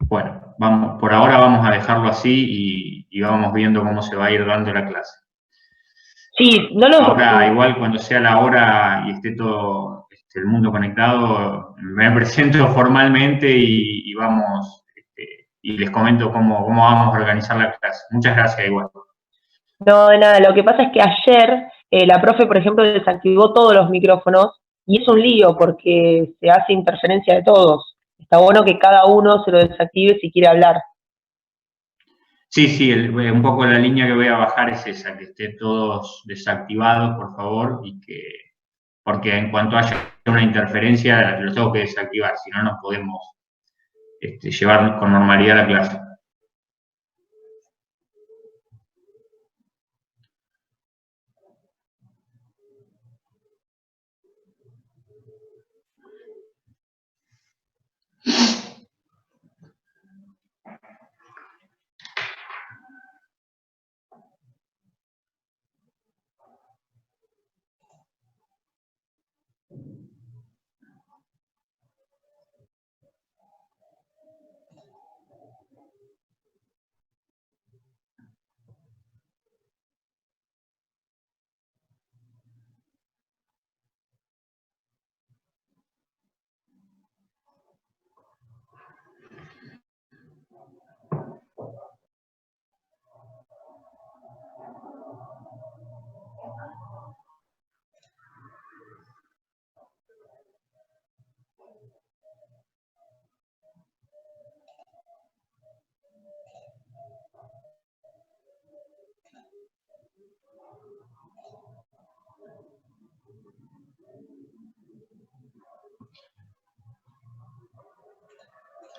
Bueno, vamos, por ahora vamos a dejarlo así y vamos viendo cómo se va a ir dando la clase. Sí, no Ahora, igual cuando sea la hora y esté todo el mundo conectado, me presento formalmente y vamos, y les comento cómo vamos a organizar la clase. Muchas gracias, igual. no, de nada. Lo que pasa es que ayer la profe, por ejemplo, desactivó todos los micrófonos y es un lío porque se hace interferencia de todos. Está bueno que cada uno se lo desactive si quiere hablar. Sí, sí, un poco la línea que voy a bajar es esa, que esté todos desactivados, por favor, porque en cuanto haya una interferencia, los tengo que desactivar, si no, no podemos llevar con normalidad la clase.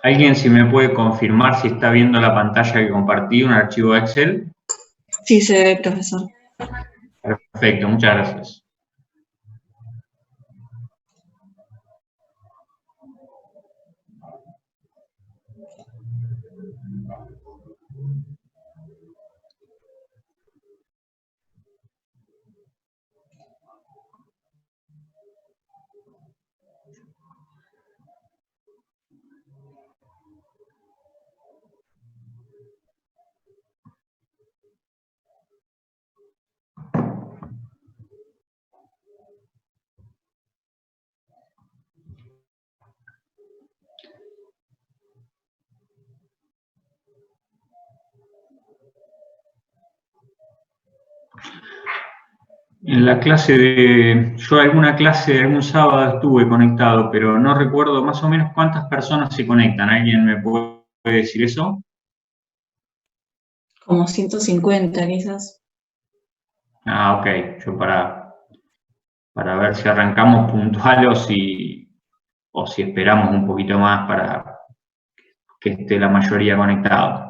¿Alguien si me puede confirmar si está viendo la pantalla que compartí, un archivo Excel? Sí, se ve, profesor. Perfecto, muchas gracias. En la yo alguna clase, algún sábado estuve conectado, pero no recuerdo más o menos cuántas personas se conectan. ¿Alguien me puede decir eso? Como 150 quizás. Ah, ok. Yo para ver si arrancamos puntual o si esperamos un poquito más para que esté la mayoría conectado.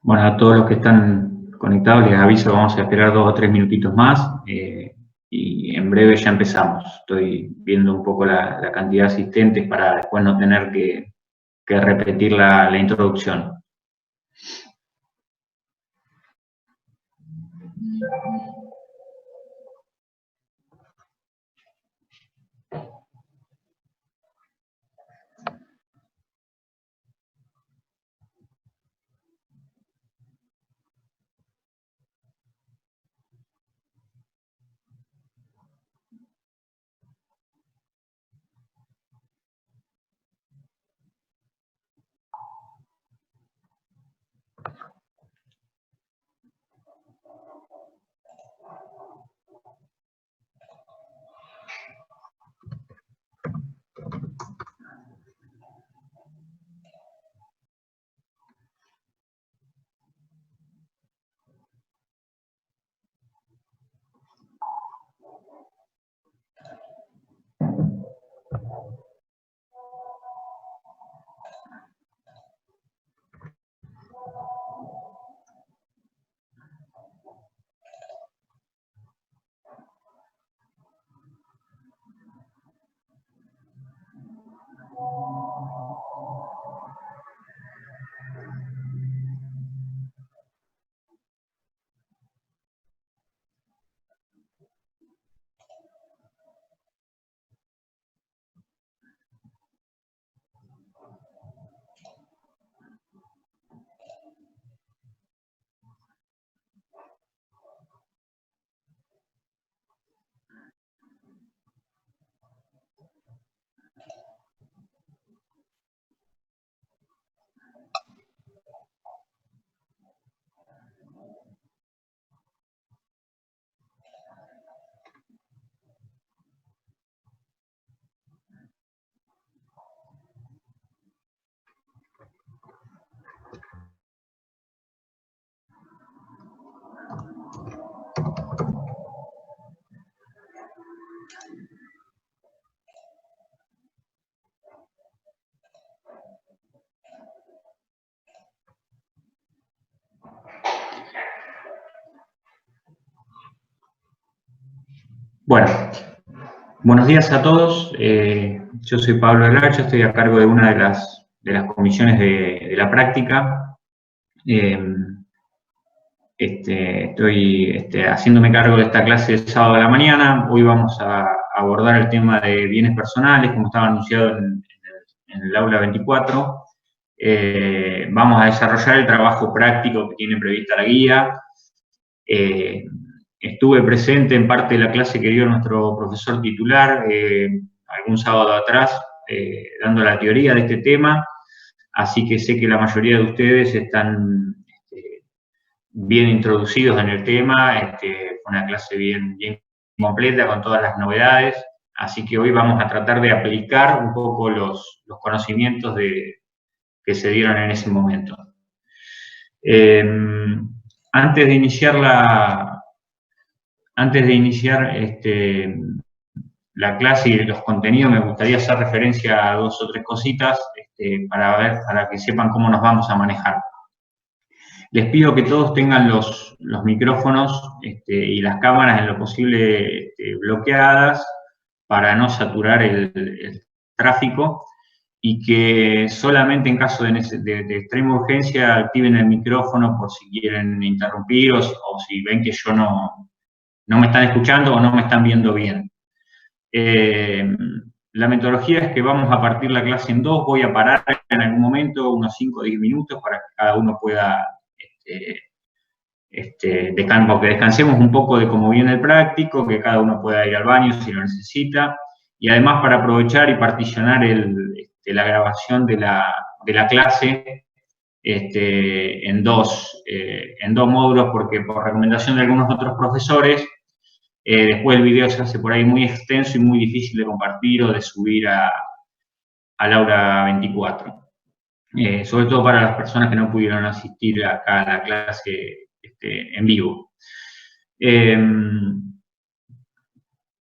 Bueno, a todos los que están conectados les aviso que vamos a esperar 2 o 3 minutitos más y en breve ya empezamos. Estoy viendo un poco la cantidad de asistentes para después no tener que repetir la introducción. Bueno, buenos días a todos. Yo soy Pablo Larcha, estoy a cargo de una de las comisiones de la práctica. Estoy haciéndome cargo de esta clase de sábado a la mañana. Hoy vamos a abordar el tema de bienes personales, como estaba anunciado en el aula 24. Vamos a desarrollar el trabajo práctico que tiene prevista la guía. Estuve presente en parte de la clase que dio nuestro profesor titular algún sábado atrás, dando la teoría de este tema, así que sé que la mayoría de ustedes están bien introducidos en el tema. Fue una clase bien completa con todas las novedades, así que hoy vamos a tratar de aplicar un poco los conocimientos que se dieron en ese momento. Antes de iniciar la clase y los contenidos, me gustaría hacer referencia a 2 o 3 cositas para que sepan cómo nos vamos a manejar. Les pido que todos tengan los micrófonos y las cámaras en lo posible bloqueadas para no saturar el tráfico, y que solamente en caso de extrema urgencia activen el micrófono por si quieren interrumpir o si ven que yo no me están escuchando o no me están viendo bien. La metodología es que vamos a partir la clase en 2, voy a parar en algún momento, unos 5 o 10 minutos, para que cada uno pueda, que descansemos un poco de cómo viene el práctico, que cada uno pueda ir al baño si lo necesita, y además para aprovechar y particionar la grabación de la clase en dos módulos, porque por recomendación de algunos otros profesores, después el video se hace por ahí muy extenso y muy difícil de compartir o de subir al aula 24. Sobre todo para las personas que no pudieron asistir acá a la clase en vivo.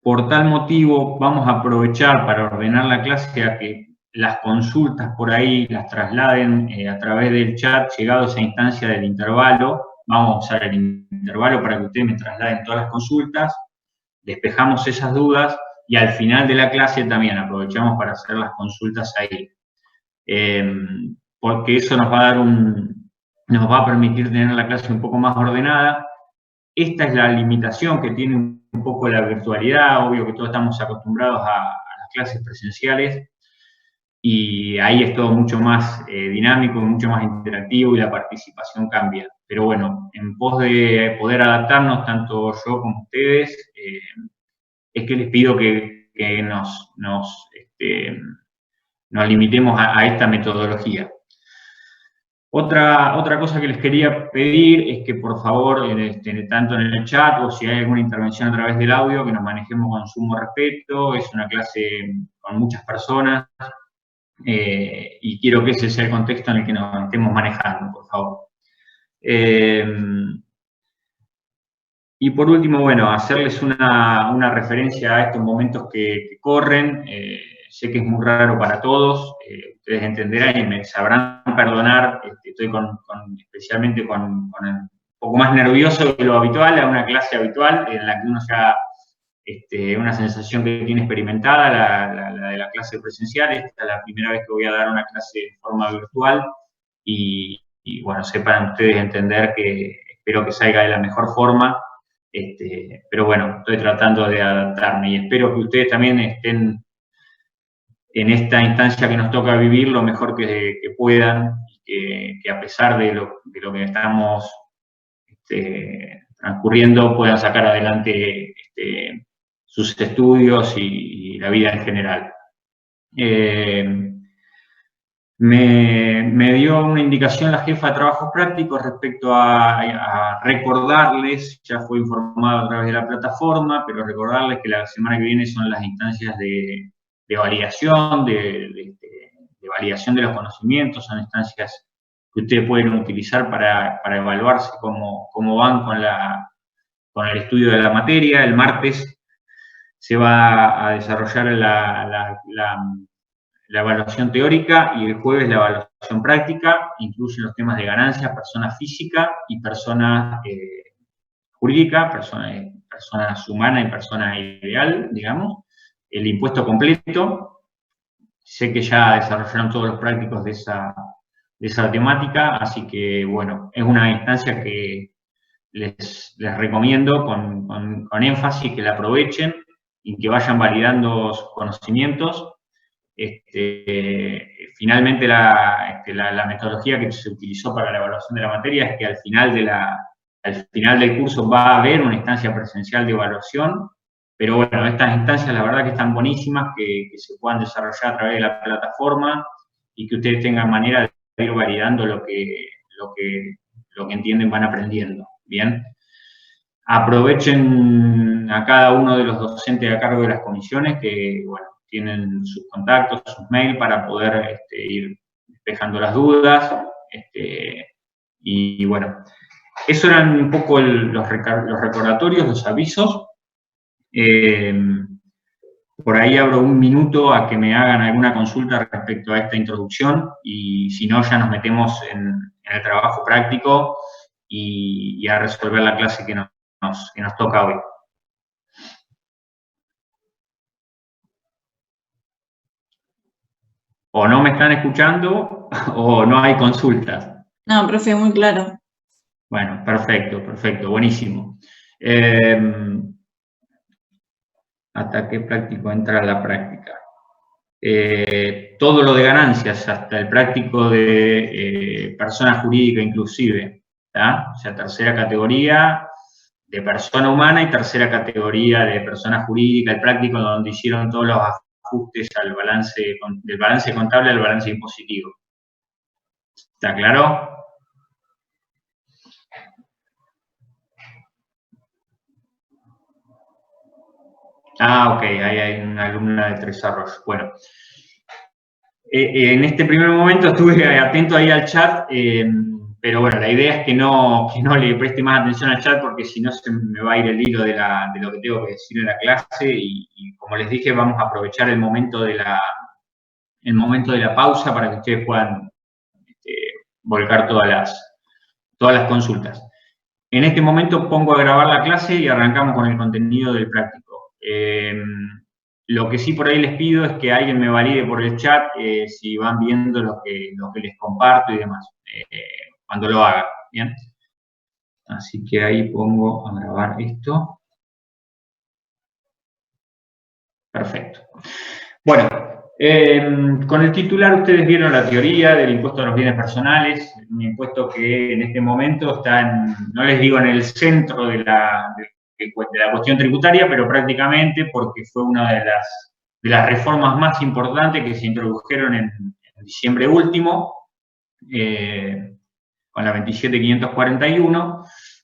Por tal motivo, vamos a aprovechar para ordenar la clase a que las consultas por ahí las trasladen a través del chat, llegado a esa instancia del intervalo. Vamos a usar el intervalo para que ustedes me trasladen todas las consultas, despejamos esas dudas y al final de la clase también aprovechamos para hacer las consultas ahí. Porque eso nos va a permitir tener la clase un poco más ordenada. Esta es la limitación que tiene un poco la virtualidad. Obvio que todos estamos acostumbrados a las clases presenciales y ahí es todo mucho más dinámico, mucho más interactivo y la participación cambia. Pero bueno, en pos de poder adaptarnos, tanto yo como ustedes, es que les pido que nos limitemos a esta metodología. Otra cosa que les quería pedir es que por favor, tanto en el chat o si hay alguna intervención a través del audio, que nos manejemos con sumo respeto. Es una clase con muchas personas y quiero que ese sea el contexto en el que nos estemos manejando, por favor. Y por último, bueno, hacerles una referencia a estos momentos que corren. Sé que es muy raro para todos, ustedes entenderán y me sabrán perdonar. Estoy especialmente con un poco más nervioso de lo habitual, a una clase habitual en la que uno ya, una sensación que tiene experimentada, la de la clase presencial. Esta es la primera vez que voy a dar una clase de forma virtual y bueno, sepan ustedes entender que espero que salga de la mejor forma. Pero bueno, estoy tratando de adaptarme y espero que ustedes también estén en esta instancia que nos toca vivir lo mejor que puedan, que a pesar de lo que estamos transcurriendo, puedan sacar adelante sus estudios y la vida en general. Me dio una indicación la jefa de trabajos prácticos respecto a recordarles, ya fue informado a través de la plataforma, pero recordarles que la semana que viene son las instancias de validación, de validación de los conocimientos, son instancias que ustedes pueden utilizar para evaluarse cómo van con el estudio de la materia. El martes se va a desarrollar la evaluación teórica y el jueves la evaluación práctica. Incluye los temas de ganancias, persona física y persona jurídica, personas humanas y persona ideal, digamos. El impuesto completo. Sé que ya desarrollaron todos los prácticos de esa temática, así que, bueno, es una instancia que les recomiendo con énfasis que la aprovechen y que vayan validando sus conocimientos. Finalmente, la metodología que se utilizó para la evaluación de la materia es que al final del curso va a haber una instancia presencial de evaluación. Pero bueno, estas instancias la verdad que están buenísimas, que se puedan desarrollar a través de la plataforma y que ustedes tengan manera de ir validando lo que entienden, van aprendiendo. Bien. Aprovechen a cada uno de los docentes a cargo de las comisiones que, bueno, tienen sus contactos, sus mails para poder ir despejando las dudas. Y bueno, eso eran un poco los recordatorios, los avisos. Por ahí abro un minuto a que me hagan alguna consulta respecto a esta introducción y si no ya nos metemos en el trabajo práctico y a resolver la clase que nos toca hoy. O no me están escuchando o no hay consultas. No, profe, muy claro. Bueno, perfecto, buenísimo. ¿Hasta qué práctico entra la práctica? Todo lo de ganancias, hasta el práctico de persona jurídica inclusive, ¿tá? O sea, tercera categoría de persona humana y tercera categoría de persona jurídica, el práctico donde hicieron todos los ajustes al del balance contable al balance impositivo. ¿Está claro? Ah, ok, ahí hay una alumna de Tres Arroyos. Bueno, en este primer momento estuve atento ahí al chat, pero bueno, la idea es que no le preste más atención al chat porque si no se me va a ir el hilo de lo que tengo que decir en la clase y como les dije, vamos a aprovechar el momento de el momento de la pausa para que ustedes puedan volcar todas las consultas. En este momento pongo a grabar la clase y arrancamos con el contenido del práctico. Lo que sí por ahí les pido es que alguien me valide por el chat si van viendo lo que les comparto y demás, cuando lo haga, ¿bien? Así que ahí pongo a grabar esto. Perfecto. Bueno, con el titular ustedes vieron la teoría del impuesto a los bienes personales, un impuesto que en este momento está, no les digo en el centro de la cuestión tributaria, pero prácticamente porque fue una de las reformas más importantes que se introdujeron en diciembre último, con la 27541,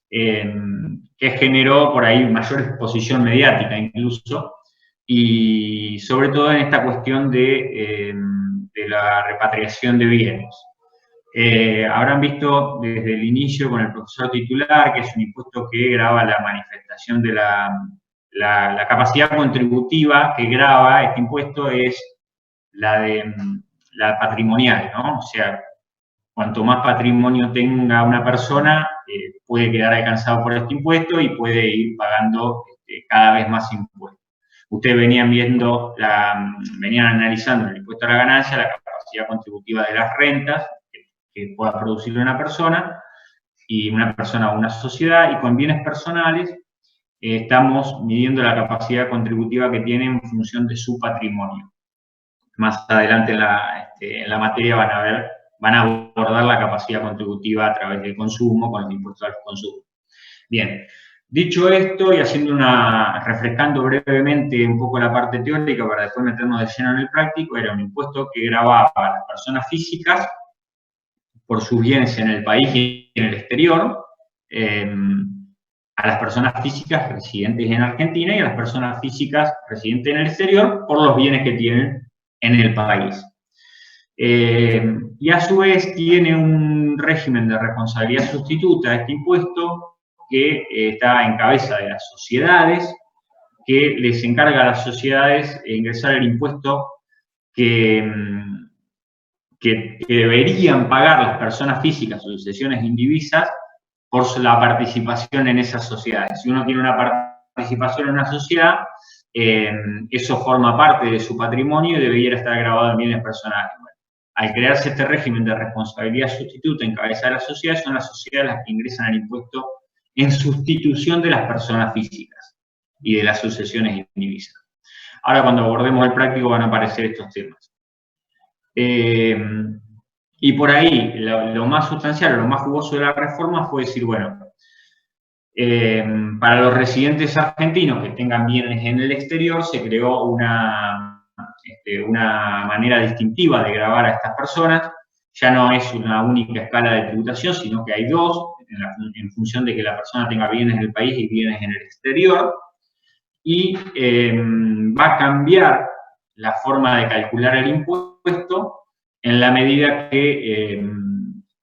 que generó por ahí mayor exposición mediática incluso, y sobre todo en esta cuestión de la repatriación de bienes. Habrán visto desde el inicio con el profesor titular que es un impuesto que grava la manifestación de la capacidad contributiva que grava este impuesto es la patrimonial, ¿no? O sea, cuanto más patrimonio tenga una persona, puede quedar alcanzado por este impuesto y puede ir pagando cada vez más impuestos. Ustedes venían analizando el impuesto a la ganancia, la capacidad contributiva de las rentas que pueda producir una persona y una persona o una sociedad, y con bienes personales estamos midiendo la capacidad contributiva que tienen en función de su patrimonio. Más adelante en la materia van a abordar la capacidad contributiva a través del consumo, con los impuestos al consumo. Bien, dicho esto y refrescando brevemente un poco la parte teórica para después meternos de lleno en el práctico, era un impuesto que gravaba a las personas físicas por sus bienes en el país y en el exterior, a las personas físicas residentes en Argentina y a las personas físicas residentes en el exterior por los bienes que tienen en el país. Y a su vez tiene un régimen de responsabilidad sustituta este impuesto que está en cabeza de las sociedades, que les encarga a las sociedades ingresar el impuesto que deberían pagar las personas físicas o sucesiones indivisas por la participación en esas sociedades. Si uno tiene una participación en una sociedad, eso forma parte de su patrimonio y debería estar grabado en bienes personales. Bueno, al crearse este régimen de responsabilidad sustituta en cabeza de las sociedades, son las sociedades las que ingresan el impuesto en sustitución de las personas físicas y de las sucesiones indivisas. Ahora, cuando abordemos el práctico, van a aparecer estos temas. Y por ahí, lo más sustancial, lo más jugoso de la reforma fue decir, bueno, para los residentes argentinos que tengan bienes en el exterior, se creó una manera distintiva de gravar a estas personas. Ya no es una única escala de tributación, sino que hay dos, en función de que la persona tenga bienes en el país y bienes en el exterior. Y va a cambiar la forma de calcular el impuesto en la medida que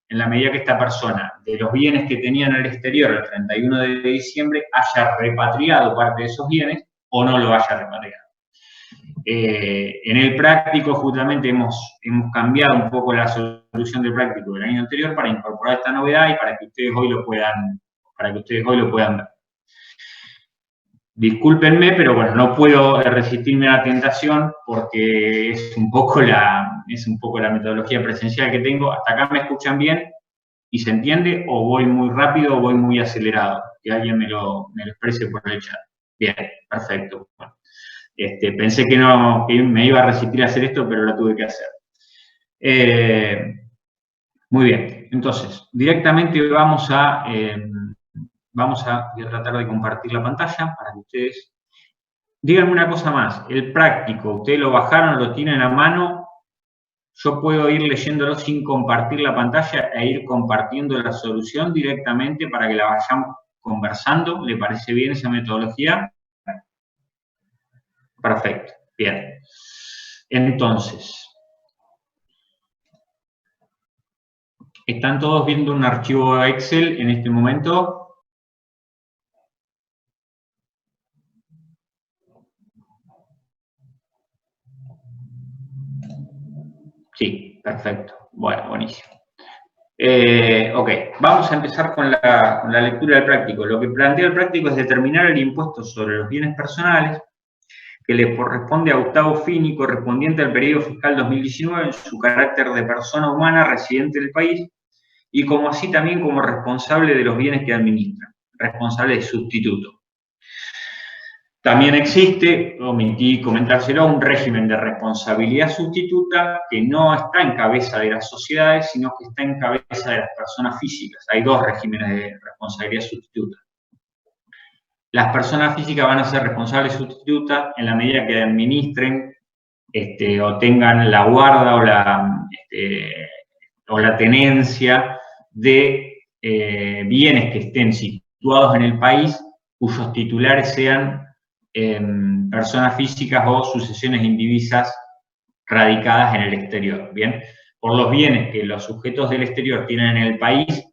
esta persona, de los bienes que tenía en el exterior el 31 de diciembre, haya repatriado parte de esos bienes o no lo haya repatriado. En el práctico, justamente, hemos cambiado un poco la solución del práctico del año anterior para incorporar esta novedad y para que ustedes hoy lo puedan ver. Discúlpenme, pero bueno, no puedo resistirme a la tentación porque es un poco la metodología presencial que tengo. ¿Hasta acá me escuchan bien y se entiende? ¿O voy muy rápido o voy muy acelerado? Que alguien me lo exprese por el chat. Bien, perfecto. Bueno, pensé que me iba a resistir a hacer esto, pero lo tuve que hacer. Muy bien, entonces, directamente voy a tratar de compartir la pantalla para que ustedes... Díganme una cosa más, el práctico, ¿ustedes lo bajaron, lo tienen a mano? Yo puedo ir leyéndolo sin compartir la pantalla e ir compartiendo la solución directamente para que la vayamos conversando. ¿Le parece bien esa metodología? Perfecto, bien. Entonces, ¿están todos viendo un archivo Excel en este momento? Sí, perfecto. Bueno, buenísimo. Ok, vamos a empezar con la lectura del práctico. Lo que plantea el práctico es determinar el impuesto sobre los bienes personales que le corresponde a Gustavo Fini, correspondiente al periodo fiscal 2019 en su carácter de persona humana residente del país y como así también como responsable de los bienes que administra, responsable de sustituto. También existe, omití comentárselo, un régimen de responsabilidad sustituta que no está en cabeza de las sociedades, sino que está en cabeza de las personas físicas. Hay dos regímenes de responsabilidad sustituta. Las personas físicas van a ser responsables sustitutas en la medida que administren o tengan la guarda o la tenencia de bienes que estén situados en el país cuyos titulares sean personas físicas o sucesiones indivisas radicadas en el exterior, ¿bien? Por los bienes que los sujetos del exterior tienen en el país,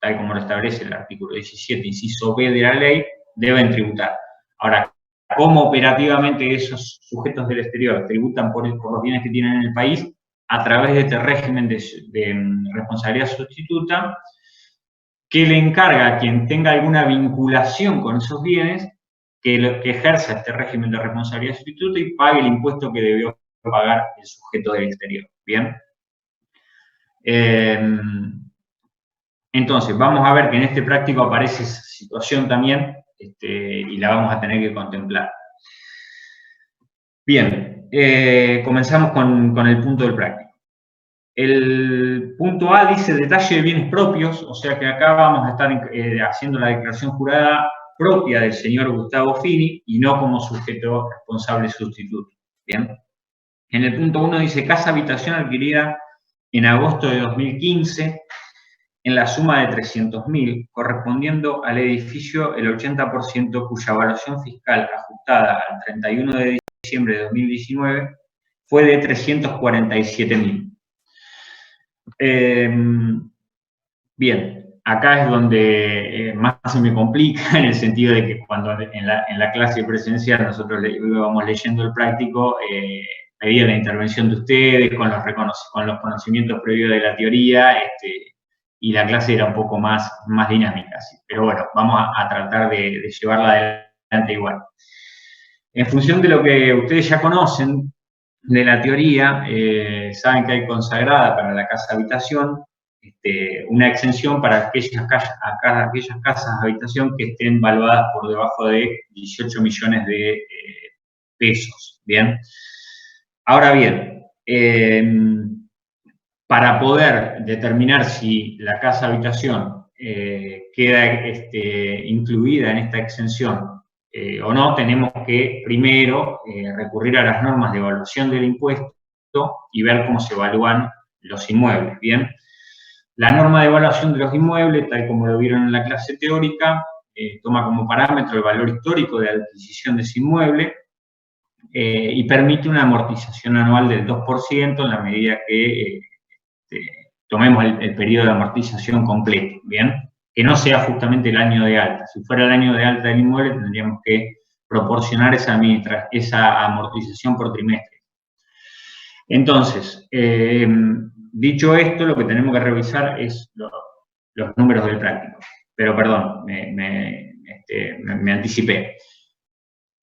tal como lo establece el artículo 17, inciso B de la ley, deben tributar. Ahora, ¿cómo operativamente esos sujetos del exterior tributan por los bienes que tienen en el país? A través de este régimen de responsabilidad sustituta, que le encarga a quien tenga alguna vinculación con esos bienes que ejerza este régimen de responsabilidad sustituta y pague el impuesto que debió pagar el sujeto del exterior. ¿Bien? Entonces, vamos a ver que en este práctico aparece esa situación también y la vamos a tener que contemplar. Bien, comenzamos con el punto del práctico. El punto A dice detalle de bienes propios, o sea que acá vamos a estar haciendo la declaración jurada propia del señor Gustavo Fini y no como sujeto responsable sustituto. Bien. En el punto 1 dice casa habitación adquirida en agosto de 2015 en la suma de 300.000, correspondiendo al edificio el 80% cuya evaluación fiscal ajustada al 31 de diciembre de 2019 fue de 347.000. Bien, acá es donde más se me complica en el sentido de que cuando en la clase presencial nosotros íbamos leyendo el práctico, pedía la intervención de ustedes con los conocimientos previos de la teoría, y la clase era un poco más dinámica. ¿Sí? Pero bueno, vamos a tratar de llevarla adelante igual. En función de lo que ustedes ya conocen de la teoría, saben que hay consagrada para la casa habitación una exención para aquellas casas habitación que estén valuadas por debajo de 18 millones de pesos. Bien. Ahora bien, para poder determinar si la casa habitación queda incluida en esta exención o no, tenemos que primero recurrir a las normas de evaluación del impuesto y ver cómo se evalúan los inmuebles. Bien. La norma de evaluación de los inmuebles, tal como lo vieron en la clase teórica, toma como parámetro el valor histórico de adquisición de ese inmueble y permite una amortización anual del 2% en la medida que tomemos el periodo de amortización completo, ¿bien? Que no sea justamente el año de alta. Si fuera el año de alta del inmueble, tendríamos que proporcionar esa amortización por trimestre. Entonces, dicho esto, lo que tenemos que revisar es los números del práctico. Pero perdón, me anticipé.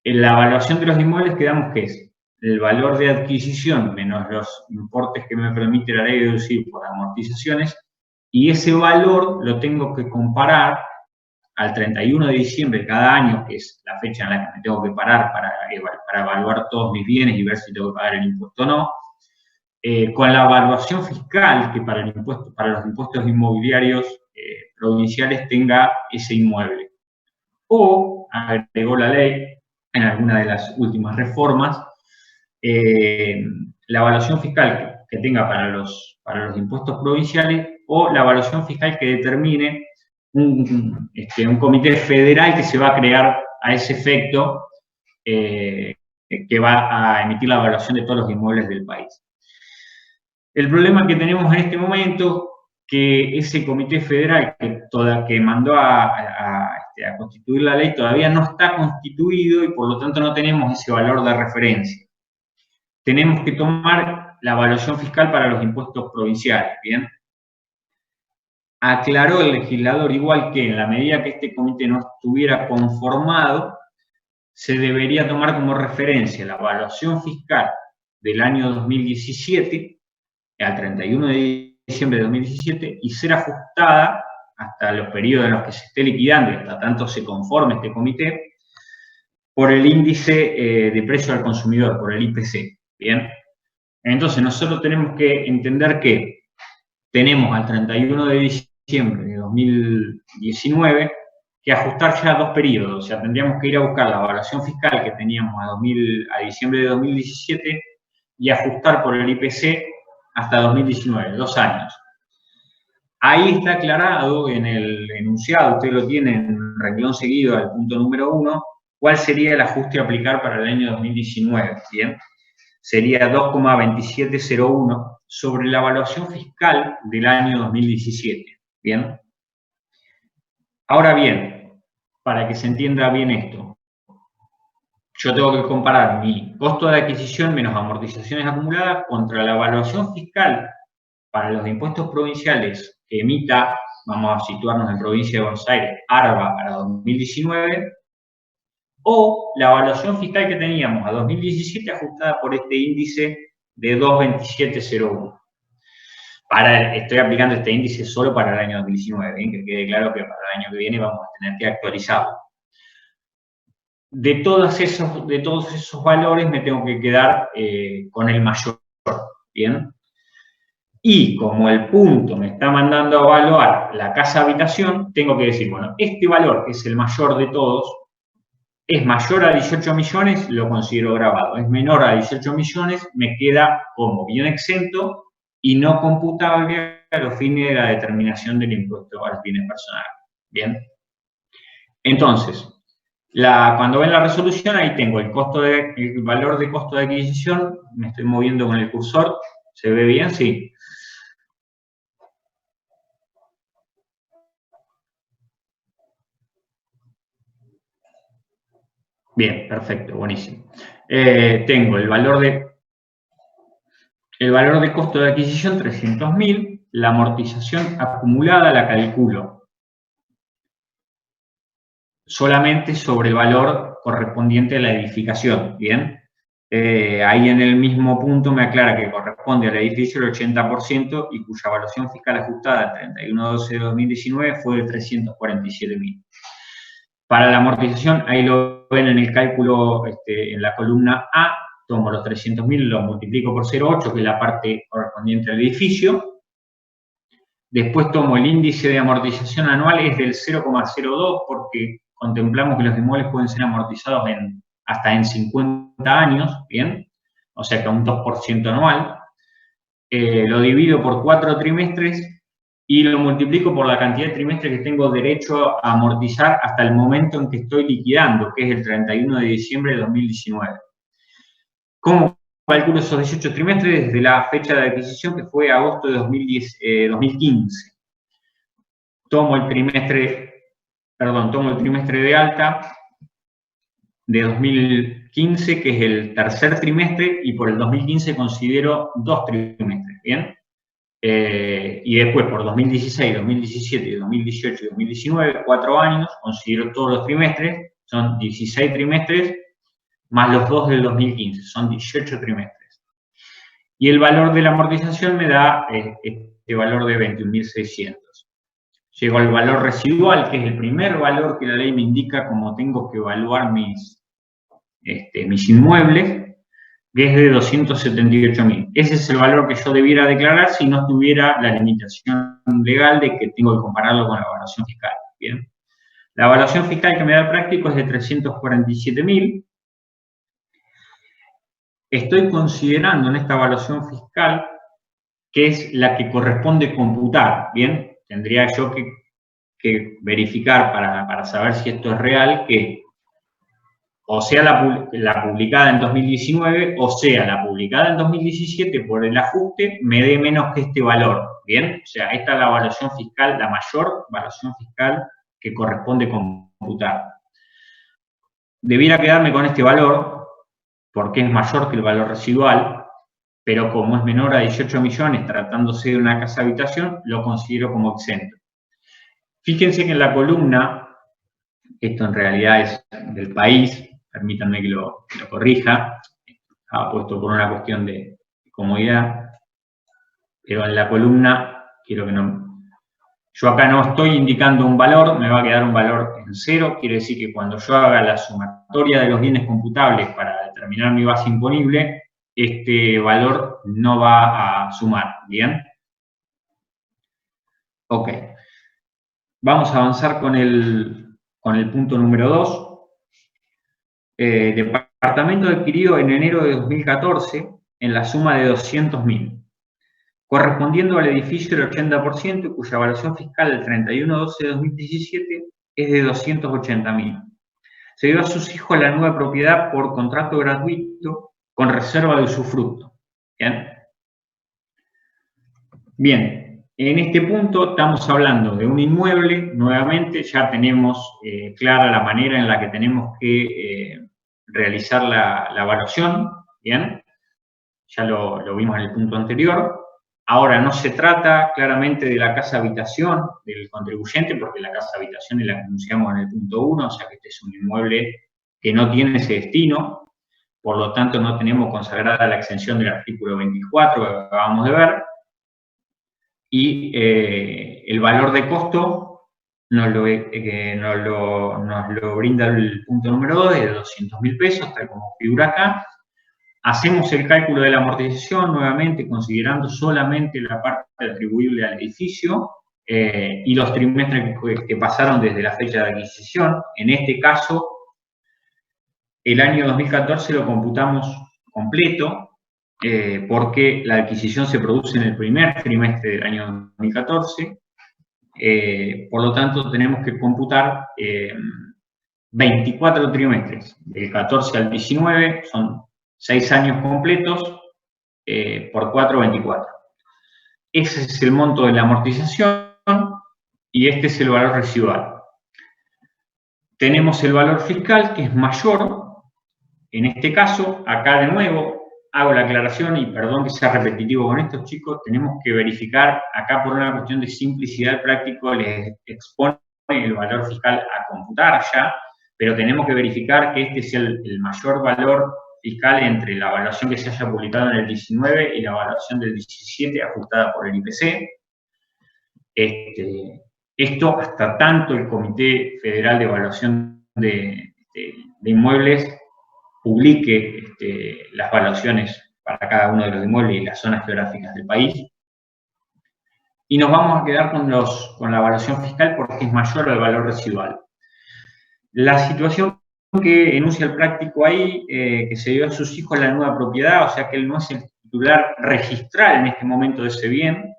En la evaluación de los inmuebles quedamos que es el valor de adquisición menos los importes que me permite la ley de deducir por amortizaciones, y ese valor lo tengo que comparar al 31 de diciembre de cada año, que es la fecha en la que me tengo que parar para evaluar todos mis bienes y ver si tengo que pagar el impuesto o no, con la evaluación fiscal que para los impuestos inmobiliarios provinciales tenga ese inmueble. O, agregó la ley en alguna de las últimas reformas, la evaluación fiscal que tenga para los impuestos provinciales o la evaluación fiscal que determine un comité federal que se va a crear a ese efecto, que va a emitir la evaluación de todos los inmuebles del país. El problema que tenemos en este momento, que ese comité federal que mandó a constituir la ley todavía no está constituido y por lo tanto no tenemos ese valor de referencia. Tenemos que tomar la evaluación fiscal para los impuestos provinciales, ¿bien? Aclaró el legislador igual que en la medida que este comité no estuviera conformado, se debería tomar como referencia la evaluación fiscal del año 2017, al 31 de diciembre de 2017, y ser ajustada hasta los periodos en los que se esté liquidando y hasta tanto se conforme este comité, por el índice de precio al consumidor, por el IPC, ¿bien? Entonces, nosotros tenemos que entender que tenemos al 31 de diciembre de 2019 que ajustar ya dos periodos, o sea, tendríamos que ir a buscar la evaluación fiscal que teníamos a diciembre de 2017 y ajustar por el IPC hasta 2019, 2 años. Ahí está aclarado en el enunciado, usted lo tiene en renglón seguido al punto número 1, cuál sería el ajuste a aplicar para el año 2019, ¿bien? Sería 2,2701 sobre la evaluación fiscal del año 2017, ¿bien? Ahora bien, para que se entienda bien esto, yo tengo que comparar mi costo de adquisición menos amortizaciones acumuladas contra la evaluación fiscal para los impuestos provinciales que emita, vamos a situarnos en provincia de Buenos Aires, ARBA para 2019, o la evaluación fiscal que teníamos a 2017 ajustada por este índice de 2,2701. Estoy aplicando este índice solo para el año 2019, ¿bien? Que quede claro que para el año que viene vamos a tener que actualizarlo. De todos esos valores me tengo que quedar con el mayor, ¿bien? Y como el punto me está mandando a evaluar la casa habitación, tengo que decir, bueno, este valor, que es el mayor de todos, es mayor a 18 millones, lo considero grabado. Es menor a 18 millones, me queda como bien exento y no computable a los fines de la determinación del impuesto a los bienes personales. ¿Bien? Entonces, cuando ven la resolución, ahí tengo el valor de costo de adquisición, me estoy moviendo con el cursor, ¿se ve bien? Sí. Bien, perfecto, buenísimo. Tengo el valor de costo de adquisición, 300.000, la amortización acumulada la calculo solamente sobre el valor correspondiente a la edificación, ¿bien? Ahí en el mismo punto me aclara que corresponde al edificio el 80% y cuya evaluación fiscal ajustada al 31/12/2019 fue de 347.000. Para la amortización, ahí lo ven en el cálculo, en la columna A, tomo los 300.000, lo multiplico por 0,8, que es la parte correspondiente al edificio. Después tomo el índice de amortización anual, es del 0,02, porque contemplamos que los inmuebles pueden ser amortizados hasta en 50 años, ¿bien? O sea que a un 2% anual. Lo divido por 4 trimestres y lo multiplico por la cantidad de trimestres que tengo derecho a amortizar hasta el momento en que estoy liquidando, que es el 31 de diciembre de 2019. ¿Cómo calculo esos 18 trimestres? Desde la fecha de adquisición, que fue agosto de 2015. Tomo el trimestre de alta de 2015, que es el tercer trimestre, y por el 2015 considero 2 trimestres, ¿bien? Y después por 2016, 2017, 2018 y 2019, 4 años, considero todos los trimestres, son 16 trimestres, más los 2 del 2015, son 18 trimestres. Y el valor de la amortización me da este valor de 21.600. Llego al valor residual, que es el primer valor que la ley me indica como tengo que evaluar mis inmuebles, que es de 278.000. Ese es el valor que yo debiera declarar si no tuviera la limitación legal de que tengo que compararlo con la evaluación fiscal. ¿Bien? La evaluación fiscal que me da el práctico es de 347.000. Estoy considerando en esta evaluación fiscal que es la que corresponde computar. Bien, tendría yo que verificar para saber si esto es real, que o sea la publicada en 2019, o sea la publicada en 2017 por el ajuste, me dé menos que este valor, ¿bien? O sea, esta es la evaluación fiscal, la mayor evaluación fiscal que corresponde computar. Debiera quedarme con este valor, porque es mayor que el valor residual, pero como es menor a 18 millones, tratándose de una casa habitación, lo considero como exento. Fíjense que en la columna, esto en realidad es del país, permítanme que lo corrija, ha puesto por una cuestión de comodidad, pero en la columna, quiero que no... Yo acá no estoy indicando un valor, me va a quedar un valor en cero, quiere decir que cuando yo haga la sumatoria de los bienes computables para determinar mi base imponible, este valor no va a sumar, ¿bien? Ok. Vamos a avanzar con el punto número 2. Departamento adquirido en enero de 2014 en la suma de 200.000, correspondiendo al edificio del 80% y cuya evaluación fiscal el 31/12/2017 es de 280.000. Se dio a sus hijos la nueva propiedad por contrato gratuito con reserva de usufructo. ¿Bien? Bien, en este punto estamos hablando de un inmueble, nuevamente ya tenemos clara la manera en la que tenemos que realizar la evaluación, ¿bien? Ya lo vimos en el punto anterior. Ahora no se trata claramente de la casa habitación del contribuyente, porque la casa habitación es la que anunciamos en el punto 1, o sea que este es un inmueble que no tiene ese destino, por lo tanto no tenemos consagrada la exención del artículo 24 que acabamos de ver, y el valor de costo nos lo brinda el punto número 2, de 200.000 pesos, tal como figura acá. Hacemos el cálculo de la amortización, nuevamente, considerando solamente la parte atribuible al edificio y los trimestres que pasaron desde la fecha de adquisición. En este caso, el año 2014 lo computamos completo, porque la adquisición se produce en el primer trimestre del año 2014. Por lo tanto, tenemos que computar 24 trimestres, del 14 al 19, son 6 años completos, por 4, 24. Ese es el monto de la amortización y este es el valor residual. Tenemos el valor fiscal, que es mayor. En este caso, acá de nuevo, hago la aclaración y perdón que sea repetitivo con estos chicos, tenemos que verificar, acá por una cuestión de simplicidad práctico les expone el valor fiscal a computar ya, pero tenemos que verificar que este es el mayor valor fiscal entre la evaluación que se haya publicado en el 19 y la evaluación del 17 ajustada por el IPC. Esto hasta tanto el Comité Federal de Evaluación de Inmuebles publique las evaluaciones para cada uno de los inmuebles y las zonas geográficas del país. Y nos vamos a quedar con la evaluación fiscal porque es mayor al valor residual. La situación que enuncia el práctico ahí, que se dio a sus hijos la nueva propiedad, o sea que él no es el titular registral en este momento de ese bien,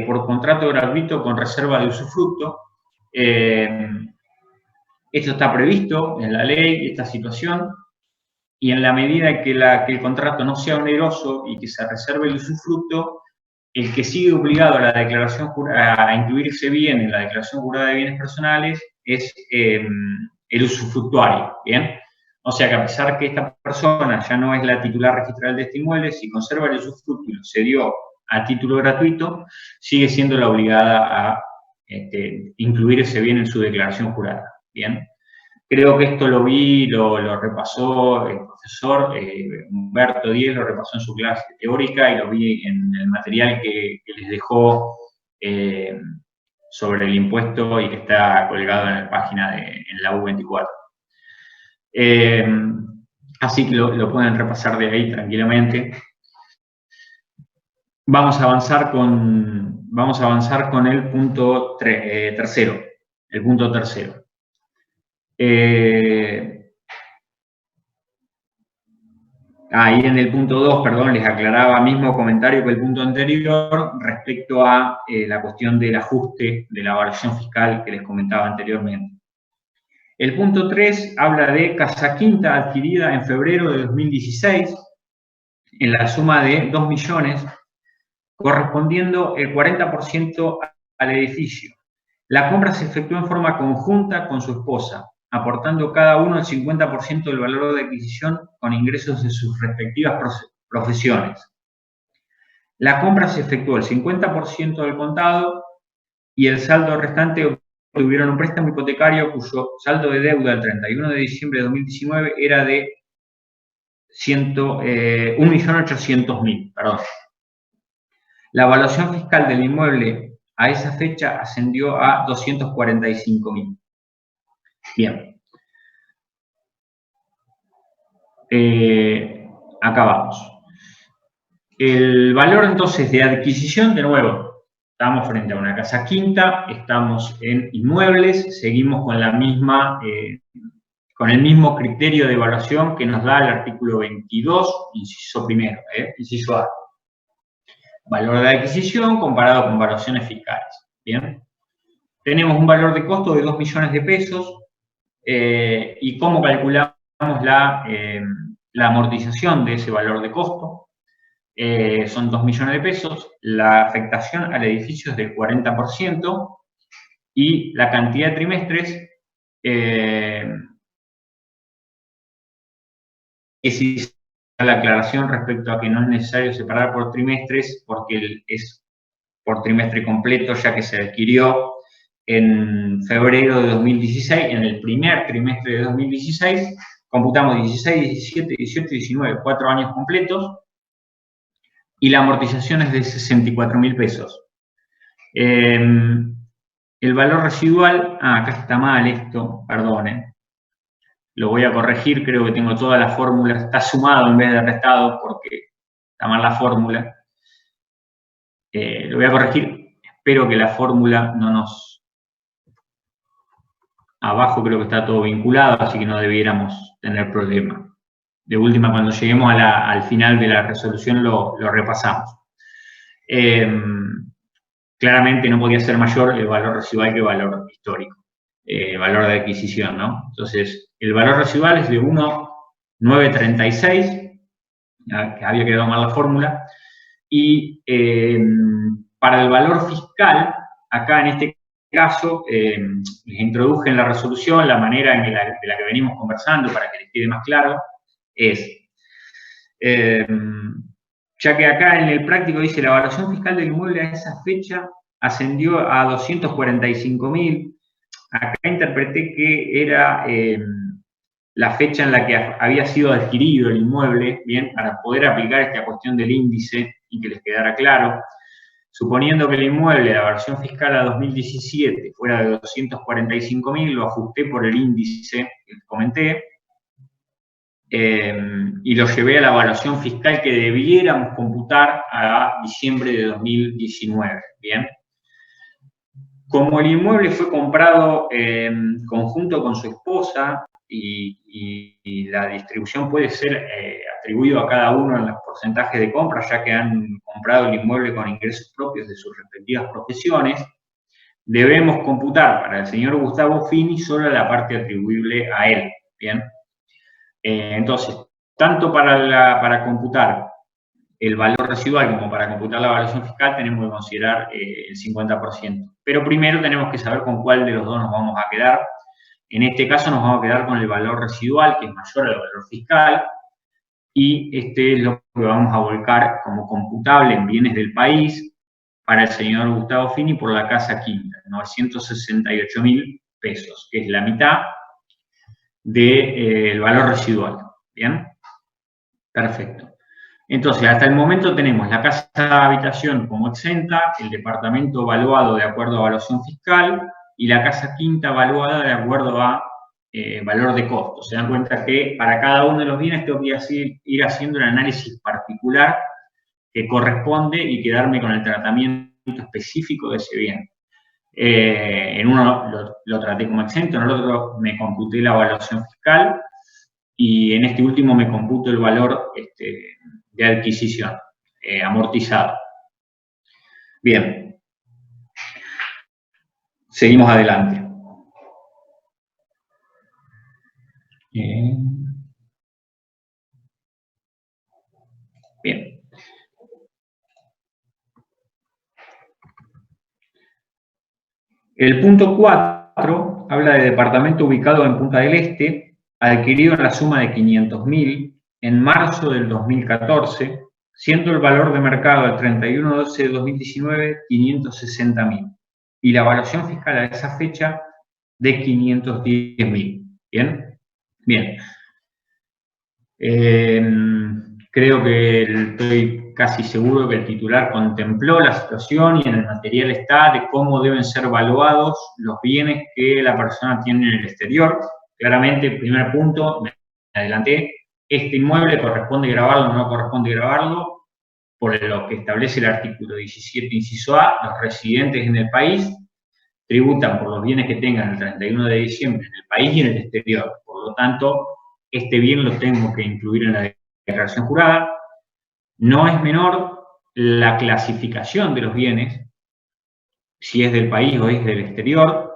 por contrato gratuito con reserva de usufructo. Esto está previsto en la ley, esta situación, y en la medida que el contrato no sea oneroso y que se reserve el usufructo, el que sigue obligado a la declaración a incluirse bien en la declaración jurada de bienes personales es el usufructuario, ¿bien? O sea que a pesar que esta persona ya no es la titular registral de este inmueble, si conserva el usufructo y lo cedió a título gratuito, sigue siendo la obligada a incluir ese bien en su declaración jurada, ¿bien? Creo que esto lo repasó el profesor Humberto Díez, lo repasó en su clase teórica y lo vi en el material que les dejó sobre el impuesto y que está colgado en la página en la U24. Así que lo pueden repasar de ahí tranquilamente. Vamos a avanzar con el punto tercero. El punto tercero. Ahí en el punto 2, perdón, les aclaraba mismo comentario que el punto anterior respecto a la cuestión del ajuste de la evaluación fiscal que les comentaba anteriormente. El punto 3 habla de casa quinta adquirida en febrero de 2016 en la suma de 2 millones, correspondiendo el 40% al edificio. La compra se efectuó en forma conjunta con su esposa, aportando cada uno el 50% del valor de adquisición con ingresos de sus respectivas profesiones. La compra se efectuó el 50% del contado y el saldo restante obtuvieron un préstamo hipotecario cuyo saldo de deuda el 31 de diciembre de 2019 era de 1.800.000, perdón. La evaluación fiscal del inmueble a esa fecha ascendió a 245.000. Bien. Acá vamos. El valor entonces de adquisición, de nuevo, estamos frente a una casa quinta, estamos en inmuebles, seguimos con la misma, con el mismo criterio de evaluación que nos da el artículo 22, inciso primero, inciso A. Valor de adquisición comparado con evaluaciones fiscales. Bien. Tenemos un valor de costo de 2 millones de pesos y cómo calculamos la amortización de ese valor de costo. Son 2 millones de pesos, la afectación al edificio es del 40% y la cantidad de trimestres es la aclaración respecto a que no es necesario separar por trimestres porque es por trimestre completo, ya que se adquirió en febrero de 2016, en el primer trimestre de 2016, computamos 16, 17, 18 y 19, 4 años completos, y la amortización es de 64.000 pesos. El valor residual, acá está mal esto, perdonen. Lo voy a corregir, creo que tengo todas las fórmulas, está sumado en vez de restado porque está mal la fórmula. Lo voy a corregir, espero que la fórmula no nos... Abajo creo que está todo vinculado, así que no debiéramos tener problema. De última, cuando lleguemos al final de la resolución lo repasamos. Claramente no podía ser mayor el valor residual que el valor histórico, valor de adquisición, ¿no? Entonces, el valor residual es de 1.936, que había quedado mal la fórmula, y para el valor fiscal, acá en este caso, les introduje en la resolución la manera de la que venimos conversando para que les quede más claro, es, ya que acá en el práctico dice la evaluación fiscal del inmueble a esa fecha ascendió a 245.000, acá interpreté que era la fecha en la que había sido adquirido el inmueble, bien, para poder aplicar esta cuestión del índice y que les quedara claro. Suponiendo que el inmueble, la evaluación fiscal a 2017 fuera de 245.000, lo ajusté por el índice que comenté, y lo llevé a la evaluación fiscal que debiéramos computar a diciembre de 2019, ¿bien? Como el inmueble fue comprado en conjunto con su esposa y la distribución puede ser atribuido a cada uno en los porcentajes de compra, ya que han comprado el inmueble con ingresos propios de sus respectivas profesiones, debemos computar para el señor Gustavo Fini solo la parte atribuible a él, ¿bien? Entonces, tanto para computar el valor residual como para computar la evaluación fiscal tenemos que considerar el 50%. Pero primero tenemos que saber con cuál de los dos nos vamos a quedar. En este caso nos vamos a quedar con el valor residual, que es mayor al valor fiscal, y este es lo que vamos a volcar como computable en bienes del país para el señor Gustavo Fini por la casa quinta, 968.000 pesos, que es la mitad del valor residual. ¿Bien? Perfecto. Entonces, hasta el momento tenemos la casa de habitación como exenta, el departamento evaluado de acuerdo a evaluación fiscal y la casa quinta evaluada de acuerdo a valor de costo. Se dan cuenta que para cada uno de los bienes tengo que ir haciendo un análisis particular que corresponde y quedarme con el tratamiento específico de ese bien. En uno lo traté como exento, en el otro me computé la evaluación fiscal y en este último me computo el valor de adquisición amortizado. Bien. Seguimos adelante. Bien. El punto 4 habla de departamento ubicado en Punta del Este, adquirido en la suma de 500.000 en marzo del 2014, siendo el valor de mercado al 31/12 de 2019 560.000 y la evaluación fiscal a esa fecha de 510.000. ¿Bien? Bien. Creo que estoy casi seguro que el titular contempló la situación y en el material está de cómo deben ser evaluados los bienes que la persona tiene en el exterior. Claramente, primer punto, me adelanté, este inmueble corresponde grabarlo o no corresponde grabarlo, por lo que establece el artículo 17, inciso A, los residentes en el país tributan por los bienes que tengan el 31 de diciembre en el país y en el exterior. Por lo tanto, este bien lo tengo que incluir en la declaración jurada. No es menor la clasificación de los bienes, si es del país o es del exterior.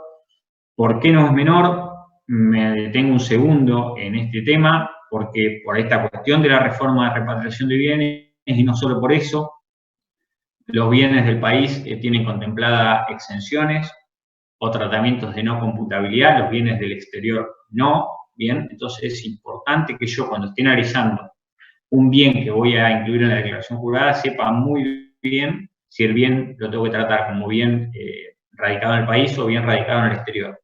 ¿Por qué no es menor? Me detengo un segundo en este tema, porque por esta cuestión de la reforma de repatriación de bienes, y no solo por eso, los bienes del país tienen contempladas exenciones o tratamientos de no computabilidad, los bienes del exterior no. Bien, entonces es importante que yo cuando esté analizando un bien que voy a incluir en la declaración jurada sepa muy bien si el bien lo tengo que tratar como bien radicado en el país o bien radicado en el exterior.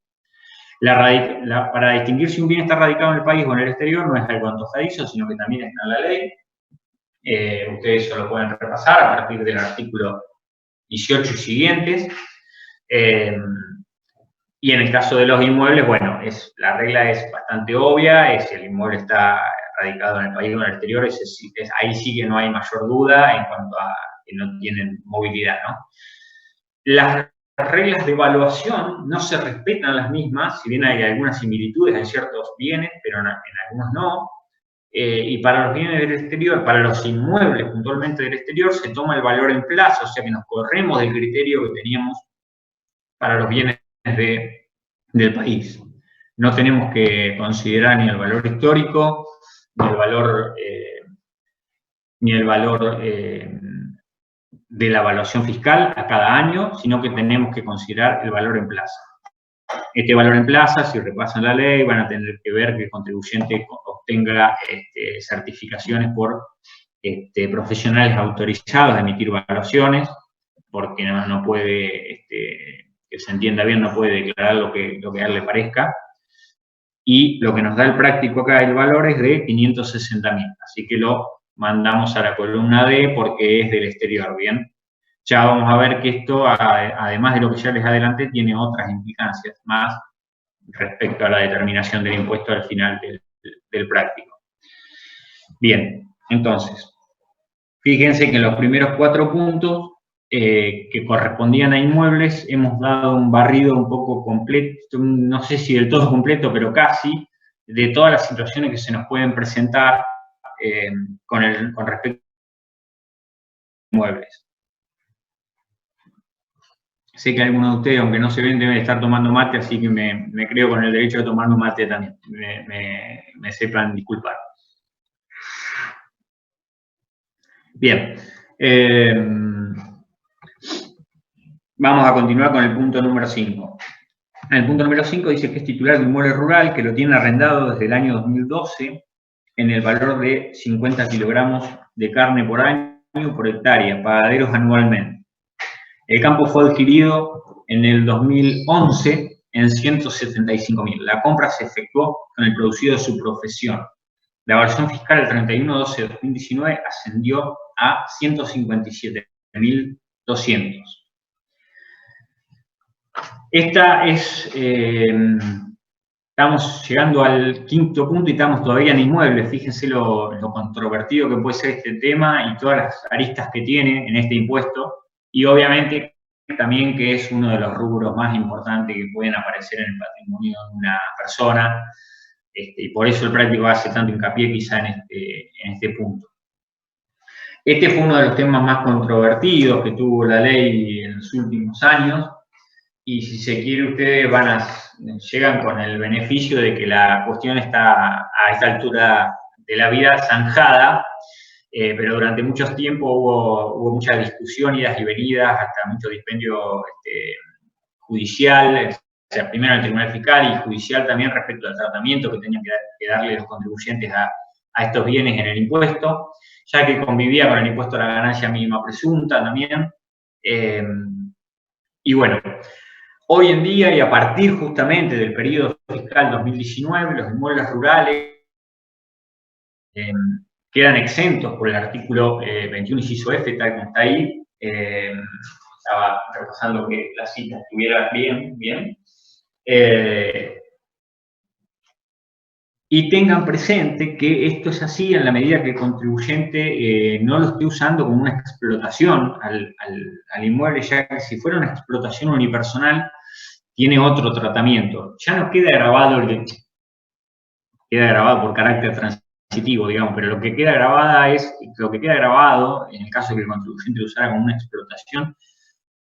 Para distinguir si un bien está radicado en el país o en el exterior no es algo antojadizo, sino que también está en la ley. Ustedes eso lo pueden repasar a partir del artículo 18 y siguientes. Y en el caso de los inmuebles, bueno, la regla es bastante obvia, si el inmueble está radicado en el país o en el exterior, ahí sí que no hay mayor duda en cuanto a que no tienen movilidad, ¿no? Las reglas de evaluación no se respetan las mismas, si bien hay algunas similitudes en ciertos bienes, pero en algunos no. Y para los bienes del exterior, para los inmuebles puntualmente del exterior, se toma el valor en plaza, o sea que nos corremos del criterio que teníamos para los bienes del país. No tenemos que considerar ni el valor histórico, ni el valor de la evaluación fiscal a cada año, sino que tenemos que considerar el valor en plaza. Este valor en plaza, si repasan la ley, van a tener que ver que el contribuyente obtenga certificaciones por profesionales autorizados a emitir evaluaciones, porque no puede, que se entienda bien, no puede declarar lo que a él le parezca. Y lo que nos da el práctico acá, el valor es de 560.000. Así que lo mandamos a la columna D porque es del exterior, ¿bien? Ya vamos a ver que esto, además de lo que ya les adelanté, tiene otras implicancias más respecto a la determinación del impuesto al final del práctico. Bien, entonces, fíjense que en los primeros 4 puntos que correspondían a inmuebles, hemos dado un barrido un poco completo, no sé si del todo completo, pero casi, de todas las situaciones que se nos pueden presentar con respecto a inmuebles. Sé que algunos de ustedes, aunque no se ven, deben estar tomando mate, así que me creo con el derecho de tomar un mate también. Me sepan disculpar. Bien. Vamos a continuar con el punto número 5. El punto número 5 dice que es titular de inmueble rural que lo tiene arrendado desde el año 2012 en el valor de 50 kilogramos de carne por año por hectárea, pagaderos anualmente. El campo fue adquirido en el 2011 en 175.000. La compra se efectuó con el producido de su profesión. La evaluación fiscal el 31/12 de 2019 ascendió a 157.200. Estamos llegando al 5.º punto y estamos todavía en inmuebles. Fíjense lo controvertido que puede ser este tema y todas las aristas que tiene en este impuesto. Y obviamente también que es uno de los rubros más importantes que pueden aparecer en el patrimonio de una persona. Y por eso el práctico hace tanto hincapié quizá en este punto. Este fue uno de los temas más controvertidos que tuvo la ley en los últimos años. Y si se quiere, ustedes llegan con el beneficio de que la cuestión está a esta altura de la vida zanjada, pero durante mucho tiempo hubo mucha discusión, idas y venidas, hasta mucho dispendio judicial, o sea, primero en el Tribunal Fiscal y judicial también respecto al tratamiento que tenían que darle los contribuyentes a estos bienes en el impuesto, ya que convivía con el impuesto a la ganancia mínima presunta también. Y bueno, hoy en día y a partir justamente del periodo fiscal 2019, los inmuebles rurales quedan exentos por el artículo 21 inciso F, tal como está ahí. Estaba repasando que la cita estuviera bien. Y tengan presente que esto es así en la medida que el contribuyente no lo esté usando como una explotación al inmueble, ya que si fuera una explotación unipersonal, tiene otro tratamiento. Ya no queda grabado queda grabado por carácter transitivo, digamos, pero lo que queda grabado, en el caso de que el contribuyente lo usara como una explotación,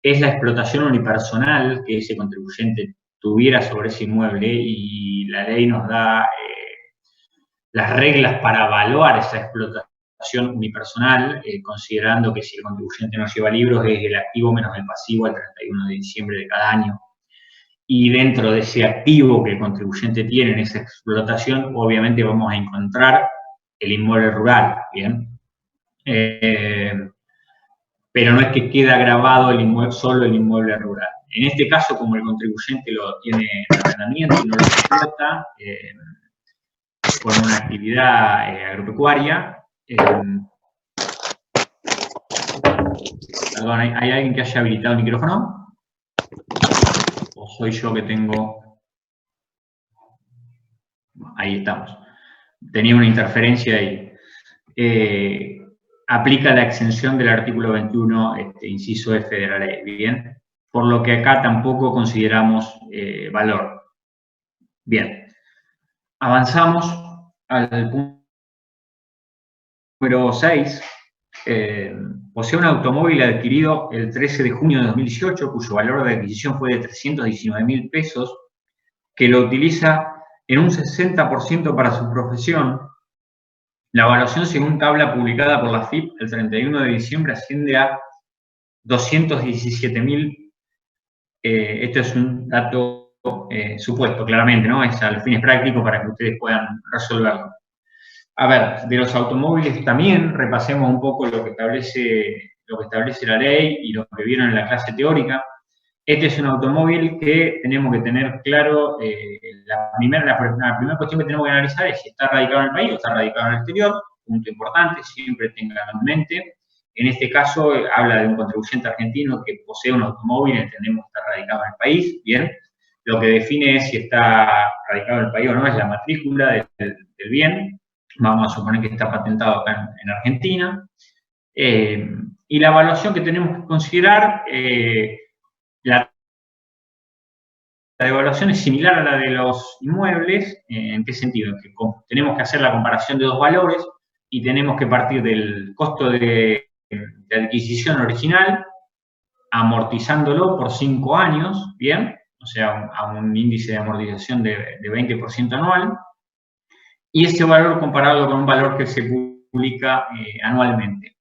es la explotación unipersonal que ese contribuyente tuviera sobre ese inmueble, y la ley nos da las reglas para evaluar esa explotación unipersonal, considerando que si el contribuyente no lleva libros es el activo menos el pasivo al 31 de diciembre de cada año. Y dentro de ese activo que el contribuyente tiene en esa explotación, obviamente vamos a encontrar el inmueble rural, ¿bien? Pero no es que queda grabado solo el inmueble rural. En este caso, como el contribuyente lo tiene en arrendamiento y no lo explota, con una actividad agropecuaria. Perdón, ¿hay alguien que haya habilitado el micrófono? ¿O soy yo que tengo...? Ahí estamos. Tenía una interferencia ahí. Aplica la exención del artículo 21, inciso F de la ley, ¿bien? Por lo que acá tampoco consideramos valor. Bien. Avanzamos al punto número 6. Posee un automóvil adquirido el 13 de junio de 2018, cuyo valor de adquisición fue de 319.000 pesos, que lo utiliza en un 60% para su profesión. La evaluación según tabla publicada por la AFIP el 31 de diciembre asciende a 217.000. Esto es un dato supuesto, claramente, ¿no? Es al fines prácticos para que ustedes puedan resolverlo. A ver, de los automóviles también repasemos un poco lo que establece la ley y lo que vieron en la clase teórica. Este es un automóvil que tenemos que tener claro. La primera cuestión que tenemos que analizar es si está radicado en el país o está radicado en el exterior. Punto importante, siempre tenganlo en mente. En este caso, habla de un contribuyente argentino que posee un automóvil, entendemos que está radicado en el país, bien. Lo que define es si está radicado en el país o no es la matrícula del bien. Vamos a suponer que está patentado acá en Argentina. Y la evaluación que tenemos que considerar, la evaluación es similar a la de los inmuebles. ¿En qué sentido? Que tenemos que hacer la comparación de dos valores y tenemos que partir del costo de adquisición original, amortizándolo por 5 años, ¿bien? O sea, a un índice de amortización de 20% anual, y ese valor compararlo con un valor que se publica anualmente.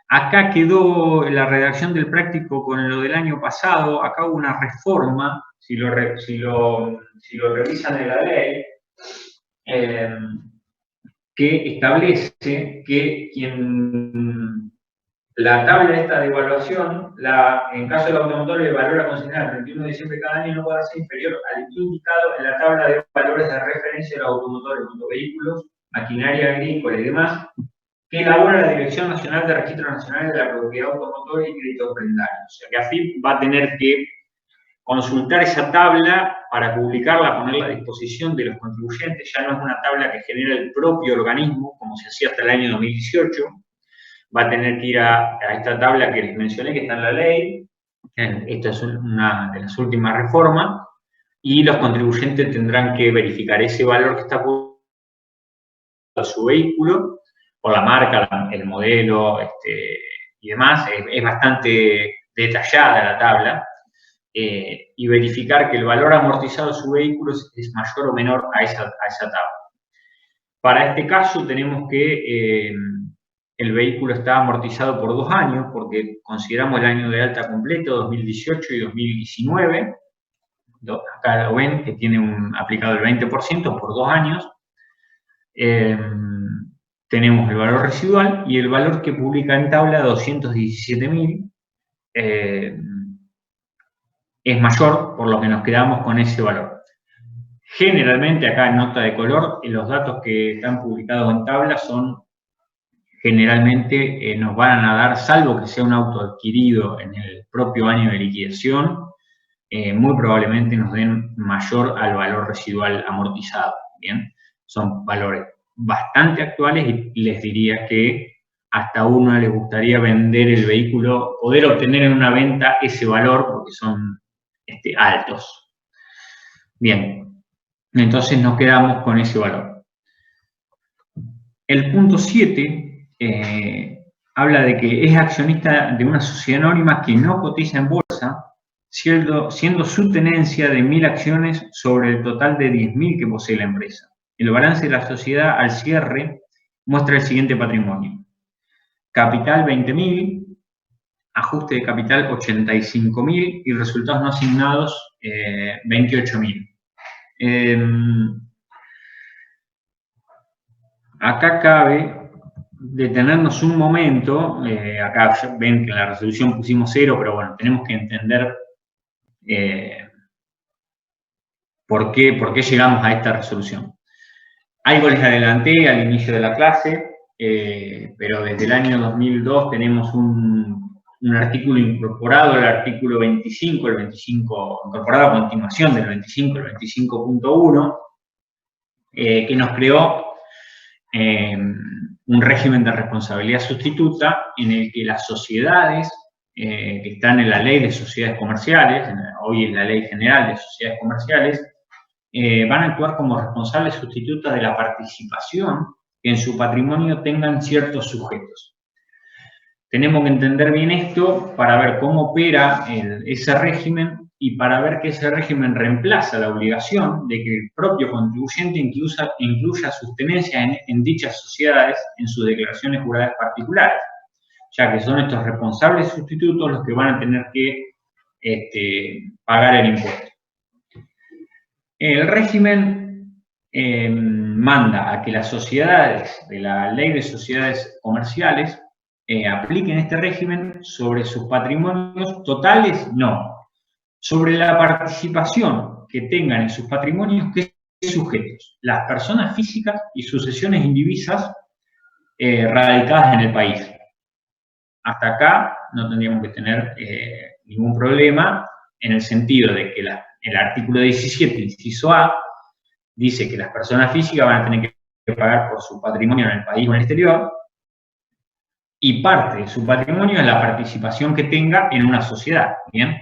Acá quedó la redacción del práctico con lo del año pasado. Acá hubo una reforma, si lo revisan en la ley, que establece que la tabla esta de evaluación, en caso del automotor, el valor a considerar el 31 de diciembre de cada año no puede ser inferior al indicado en la tabla de valores de referencia de los automotores, motovehículos, maquinaria agrícola y demás, que elabora la Dirección Nacional de Registro Nacional de la Propiedad Automotora y Crédito Prendario. O sea que AFIP va a tener que consultar esa tabla para publicarla, ponerla a disposición de los contribuyentes. Ya no es una tabla que genera el propio organismo, como se hacía hasta el año 2018. Va a tener que ir a esta tabla que les mencioné, que está en la ley. Esta es una de las últimas reformas. Y los contribuyentes tendrán que verificar ese valor que está publicado a su vehículo, por la marca, el modelo y demás. Es bastante detallada la tabla. Y verificar que el valor amortizado de su vehículo es mayor o menor a esa tabla. Para este caso tenemos que el vehículo está amortizado por 2 años, porque consideramos el año de alta completo, 2018 y 2019. Acá lo ven que tiene aplicado el 20% por 2 años. tenemos el valor residual y el valor que publica en tabla, 217.000, es mayor, por lo que nos quedamos con ese valor. Generalmente, acá en nota de color, los datos que están publicados en tabla son, generalmente nos van a dar, salvo que sea un auto adquirido en el propio año de liquidación, muy probablemente nos den mayor al valor residual amortizado, ¿bien? Son valores bastante actuales y les diría que hasta a uno le gustaría vender el vehículo, poder obtener en una venta ese valor porque son altos. Bien, entonces nos quedamos con ese valor. El punto 7 habla de que es accionista de una sociedad anónima que no cotiza en bolsa, siendo su tenencia de 1.000 acciones sobre el total de 10.000 que posee la empresa. El balance de la sociedad al cierre muestra el siguiente patrimonio. Capital 20.000, ajuste de capital 85.000 y resultados no asignados 28.000. Acá cabe detenernos un momento. Acá ven que en la resolución pusimos 0, pero bueno, tenemos que entender ¿por qué llegamos a esta resolución? Algo les adelanté al inicio de la clase, pero desde el año 2002 tenemos un artículo incorporado, el artículo 25, el 25, incorporado a continuación del 25, el 25.1, que nos creó un régimen de responsabilidad sustituta en el que las sociedades que están en la ley de sociedades comerciales, hoy es la ley general de sociedades comerciales, van a actuar como responsables sustitutas de la participación que en su patrimonio tengan ciertos sujetos. Tenemos que entender bien esto para ver cómo opera ese régimen y para ver que ese régimen reemplaza la obligación de que el propio contribuyente incluya sus tenencias en dichas sociedades en sus declaraciones juradas particulares, ya que son estos responsables sustitutos los que van a tener que pagar el impuesto. El régimen manda a que las sociedades de la ley de sociedades comerciales apliquen este régimen sobre sus patrimonios totales, no. Sobre la participación que tengan en sus patrimonios, ¿qué sujetos? Las personas físicas y sucesiones indivisas radicadas en el país. Hasta acá no tendríamos que tener ningún problema en el sentido de que el artículo 17, inciso A, dice que las personas físicas van a tener que pagar por su patrimonio en el país o en el exterior, y parte de su patrimonio es la participación que tenga en una sociedad, ¿bien?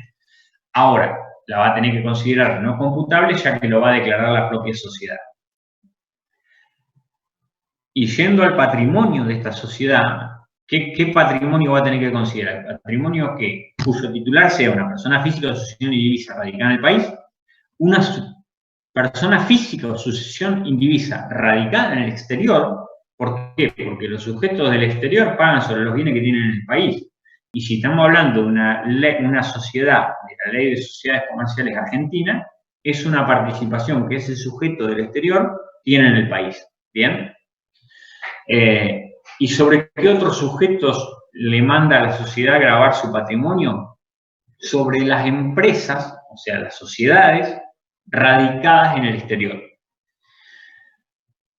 Ahora, la va a tener que considerar no computable ya que lo va a declarar la propia sociedad. Y yendo al patrimonio de esta sociedad, ¿qué patrimonio va a tener que considerar? El patrimonio cuyo titular sea una persona física o sucesión indivisa radicada en el país, una persona física o sucesión indivisa radicada en el exterior. ¿Por qué? Porque los sujetos del exterior pagan sobre los bienes que tienen en el país. Y si estamos hablando de una sociedad, de la ley de sociedades comerciales argentina, es una participación que ese sujeto del exterior tiene en el país. ¿Bien? ¿Y sobre qué otros sujetos le manda a la sociedad gravar su patrimonio? Sobre las empresas, o sea, las sociedades radicadas en el exterior.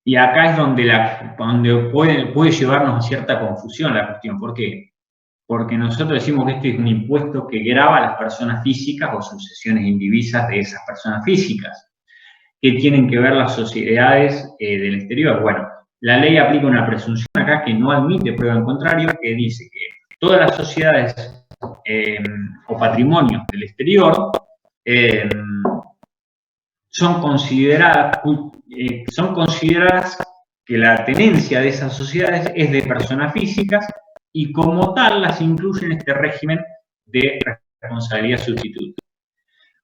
Y acá es donde puede llevarnos a cierta confusión la cuestión. ¿Por qué? Porque nosotros decimos que este es un impuesto que grava a las personas físicas o sucesiones indivisas de esas personas físicas. ¿Qué tienen que ver las sociedades del exterior? Bueno, la ley aplica una presunción acá que no admite prueba en contrario, que dice que todas las sociedades o patrimonios del exterior son consideradas que la tenencia de esas sociedades es de personas físicas y como tal las incluye en este régimen de responsabilidad sustituta.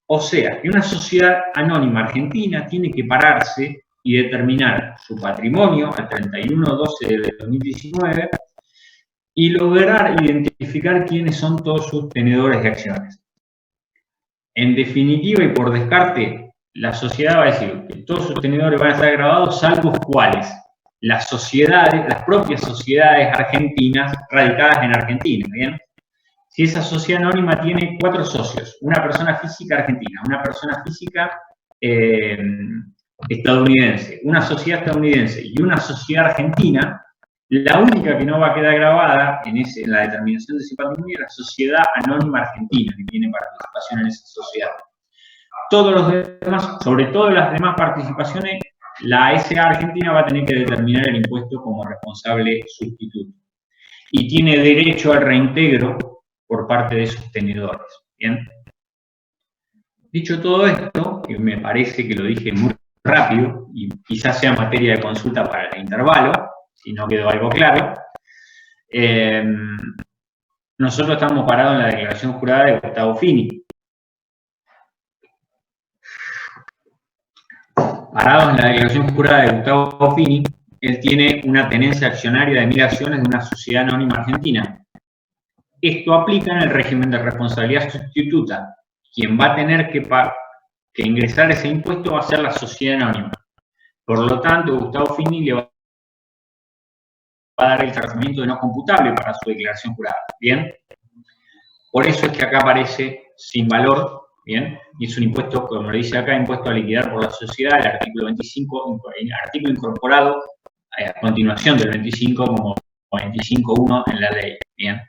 O sea, que una sociedad anónima argentina tiene que pararse y determinar su patrimonio al 31/12 de 2019 y lograr identificar quiénes son todos sus tenedores de acciones. En definitiva y por descarte, la sociedad va a decir que todos sus tenedores van a estar grabados, salvo cuáles. las sociedades, las propias sociedades argentinas radicadas en Argentina, ¿bien? Si esa sociedad anónima tiene 4 socios, una persona física argentina, una persona física estadounidense, una sociedad estadounidense y una sociedad argentina, la única que no va a quedar grabada en la determinación de ese patrimonio es la sociedad anónima argentina, que tiene participación en esa sociedad. Todos los demás, sobre todo las demás participaciones, la SA argentina va a tener que determinar el impuesto como responsable sustituto. Y tiene derecho al reintegro por parte de sus tenedores. ¿Bien? Dicho todo esto, que me parece que lo dije muy rápido, y quizás sea materia de consulta para el intervalo, si no quedó algo claro, nosotros estamos parados en la declaración jurada de Gustavo Fini. Parados en la declaración jurada de Gustavo Fini, él tiene una tenencia accionaria de 1000 acciones de una sociedad anónima argentina. Esto aplica en el régimen de responsabilidad sustituta. Quien va a tener que ingresar ese impuesto va a ser la sociedad anónima. Por lo tanto, Gustavo Fini le va a dar el tratamiento de no computable para su declaración jurada. ¿Bien? Por eso es que acá aparece sin valor. ¿Bien? Y es un impuesto, como lo dice acá, impuesto a liquidar por la sociedad, el artículo 25, el artículo incorporado a continuación del 25 como 25.1 en la ley. ¿Bien?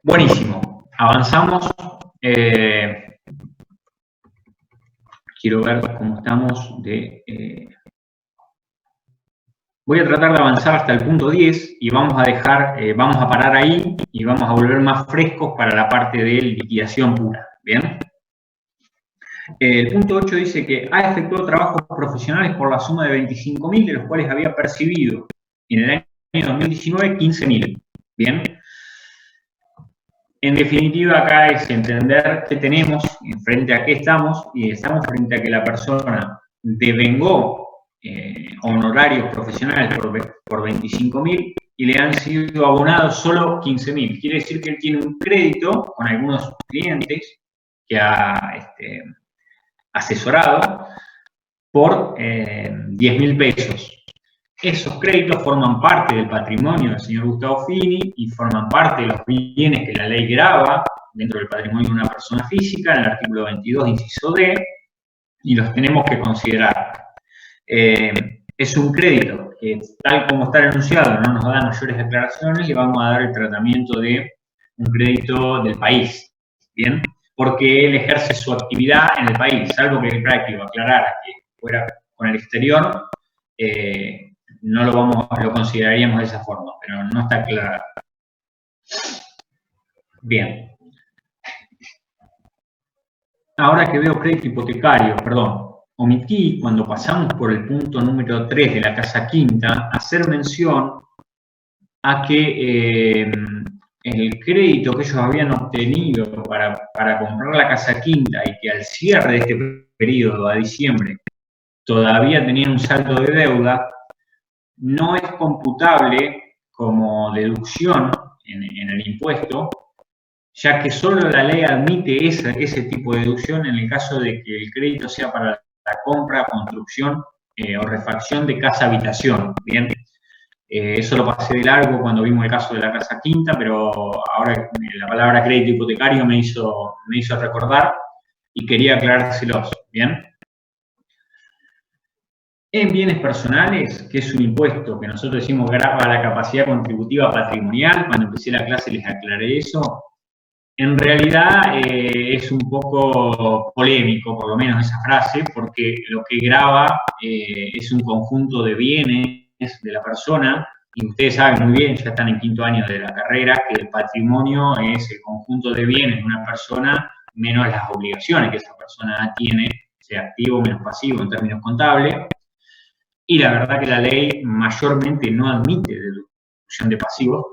Buenísimo. Avanzamos. Quiero ver cómo estamos de... Voy a tratar de avanzar hasta el punto 10 y vamos a parar ahí y vamos a volver más frescos para la parte de liquidación pura. ¿Bien? El punto 8 dice que ha efectuado trabajos profesionales por la suma de 25.000, de los cuales había percibido en el año 2019 15.000. ¿Bien? En definitiva, acá es entender qué tenemos, frente a qué estamos, y estamos frente a que la persona devengó honorarios profesionales por 25.000 y le han sido abonados solo 15.000. Quiere decir que él tiene un crédito con algunos clientes que ha asesorado por 10.000 pesos. Esos créditos forman parte del patrimonio del señor Gustavo Fini y forman parte de los bienes que la ley grava dentro del patrimonio de una persona física, en el artículo 22, inciso D, y los tenemos que considerar. Es un crédito que, tal como está enunciado, no nos da mayores declaraciones, le vamos a dar el tratamiento de un crédito del país, ¿bien? Porque él ejerce su actividad en el país, salvo que el práctico aclarara que fuera con el exterior, no lo consideraríamos de esa forma, pero no está aclarado. Bien. Ahora que veo crédito hipotecario, perdón, omití cuando pasamos por el punto número 3 de la casa quinta, hacer mención a que el crédito que ellos habían obtenido para comprar la casa quinta y que al cierre de este periodo, a diciembre, todavía tenían un saldo de deuda, no es computable como deducción en el impuesto, ya que solo la ley admite ese tipo de deducción en el caso de que el crédito sea para la compra, construcción o refacción de casa-habitación. Bien, eso lo pasé de largo cuando vimos el caso de la casa quinta, pero ahora la palabra crédito hipotecario me hizo recordar y quería aclarárselos. Bien. En bienes personales, que es un impuesto que nosotros decimos grava la capacidad contributiva patrimonial, cuando empecé la clase les aclaré eso, en realidad es un poco polémico, por lo menos esa frase, porque lo que grava es un conjunto de bienes de la persona, y ustedes saben muy bien, ya están en quinto año de la carrera, que el patrimonio es el conjunto de bienes de una persona menos las obligaciones que esa persona tiene, sea activo menos pasivo en términos contables. Y la verdad que la ley mayormente no admite deducción de pasivos.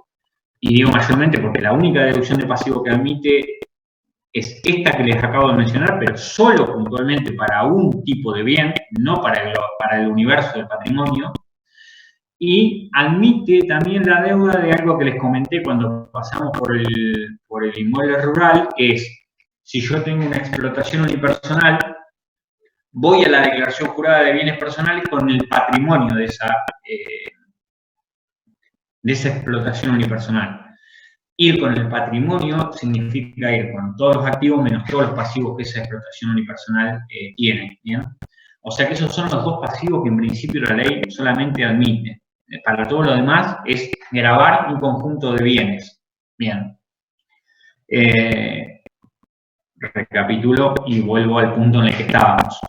Y digo mayormente porque la única deducción de pasivos que admite es esta que les acabo de mencionar, pero solo puntualmente para un tipo de bien, no para el universo del patrimonio. Y admite también la deuda de algo que les comenté cuando pasamos por el inmueble rural, que es, si yo tengo una explotación unipersonal, voy a la declaración jurada de bienes personales con el patrimonio de esa explotación unipersonal. Ir con el patrimonio significa ir con todos los activos menos todos los pasivos que esa explotación unipersonal tiene, ¿bien? O sea que esos son los dos pasivos que en principio la ley solamente admite. Para todo lo demás es gravar un conjunto de bienes. Bien. Recapitulo y vuelvo al punto en el que estábamos.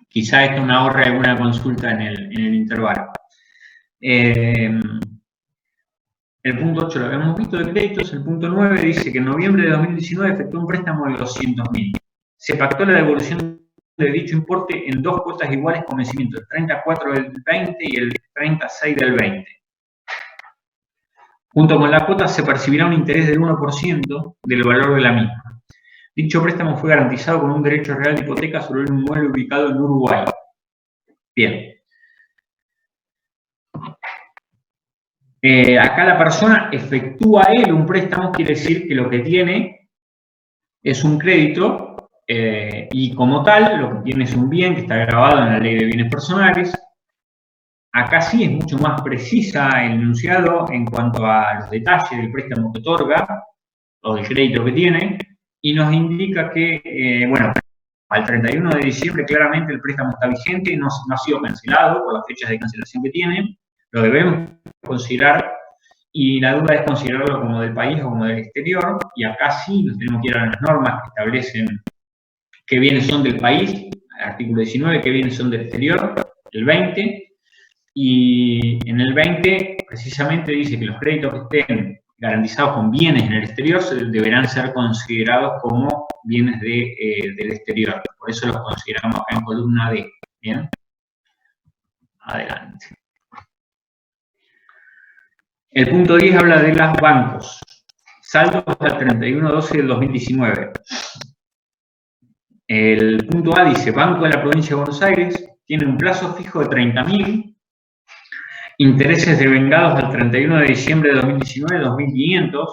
Quizá esto me ahorre alguna consulta en el intervalo. El punto 8 lo habíamos visto de créditos. El punto 9 dice que en noviembre de 2019 efectuó un préstamo de 200.000. Se pactó la devolución de dicho importe en dos cuotas iguales con vencimiento el 34 del 20 y el 36 del 20. Junto con la cuota se percibirá un interés del 1% del valor de la misma. Dicho préstamo fue garantizado con un derecho real de hipoteca sobre un inmueble ubicado en Uruguay. Bien. Acá la persona efectúa él un préstamo, quiere decir que lo que tiene es un crédito y como tal lo que tiene es un bien que está grabado en la Ley de Bienes Personales. Acá sí es mucho más precisa el enunciado en cuanto a los detalles del préstamo que otorga o del crédito que tiene y nos indica que, bueno, al 31 de diciembre claramente el préstamo está vigente, no ha sido cancelado por las fechas de cancelación que tiene. Lo debemos considerar y la duda es considerarlo como del país o como del exterior y acá sí nos tenemos que ir a las normas que establecen qué bienes son del país, el artículo 19, qué bienes son del exterior, el 20 y en el 20 precisamente dice que los créditos que estén garantizados con bienes en el exterior deberán ser considerados como bienes del exterior, por eso los consideramos acá en columna D. Bien, adelante. El punto 10 habla de los bancos. Saldos al 31/12 del 2019. El punto A dice, Banco de la Provincia de Buenos Aires tiene un plazo fijo de 30.000, intereses devengados al 31 de diciembre de 2019, 2.500.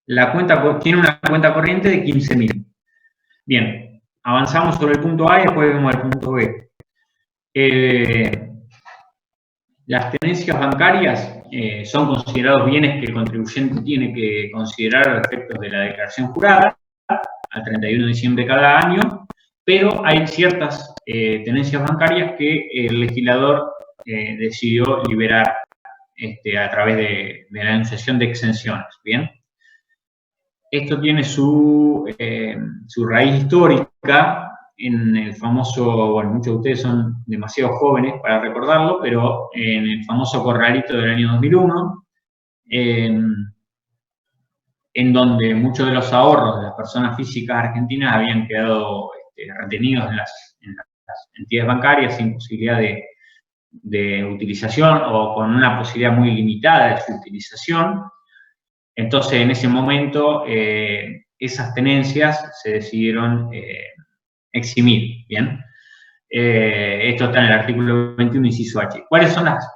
La cuenta tiene una cuenta corriente de 15.000. Bien, avanzamos sobre el punto A y después vemos el punto B. Las tenencias bancarias son considerados bienes que el contribuyente tiene que considerar a los efectos de la declaración jurada al 31 de diciembre de cada año, pero hay ciertas tenencias bancarias que el legislador decidió liberar a través de la enunciación de exenciones. Bien, esto tiene su raíz histórica en el famoso, bueno, muchos de ustedes son demasiado jóvenes para recordarlo, pero en el famoso corralito del año 2001, en donde muchos de los ahorros de las personas físicas argentinas habían quedado retenidos en las entidades bancarias sin posibilidad de utilización o con una posibilidad muy limitada de su utilización. Entonces, en ese momento, esas tenencias se decidieron eximir, ¿bien? Esto está en el artículo 21, inciso H. ¿Cuáles son las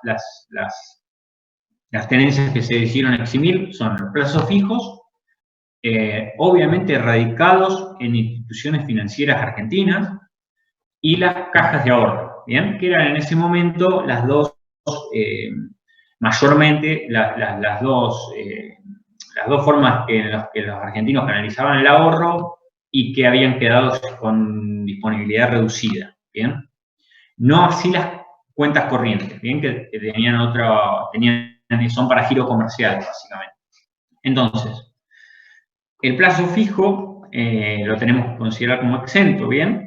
tenencias que se decidieron eximir? Son los plazos fijos, obviamente radicados en instituciones financieras argentinas, y las cajas de ahorro, ¿bien? Que eran en ese momento las dos, mayormente, las dos formas en las que los argentinos canalizaban el ahorro y que habían quedado con disponibilidad reducida, ¿bien? No así las cuentas corrientes, ¿bien? Que son para giro comercial, básicamente. Entonces, el plazo fijo lo tenemos que considerar como exento, ¿bien?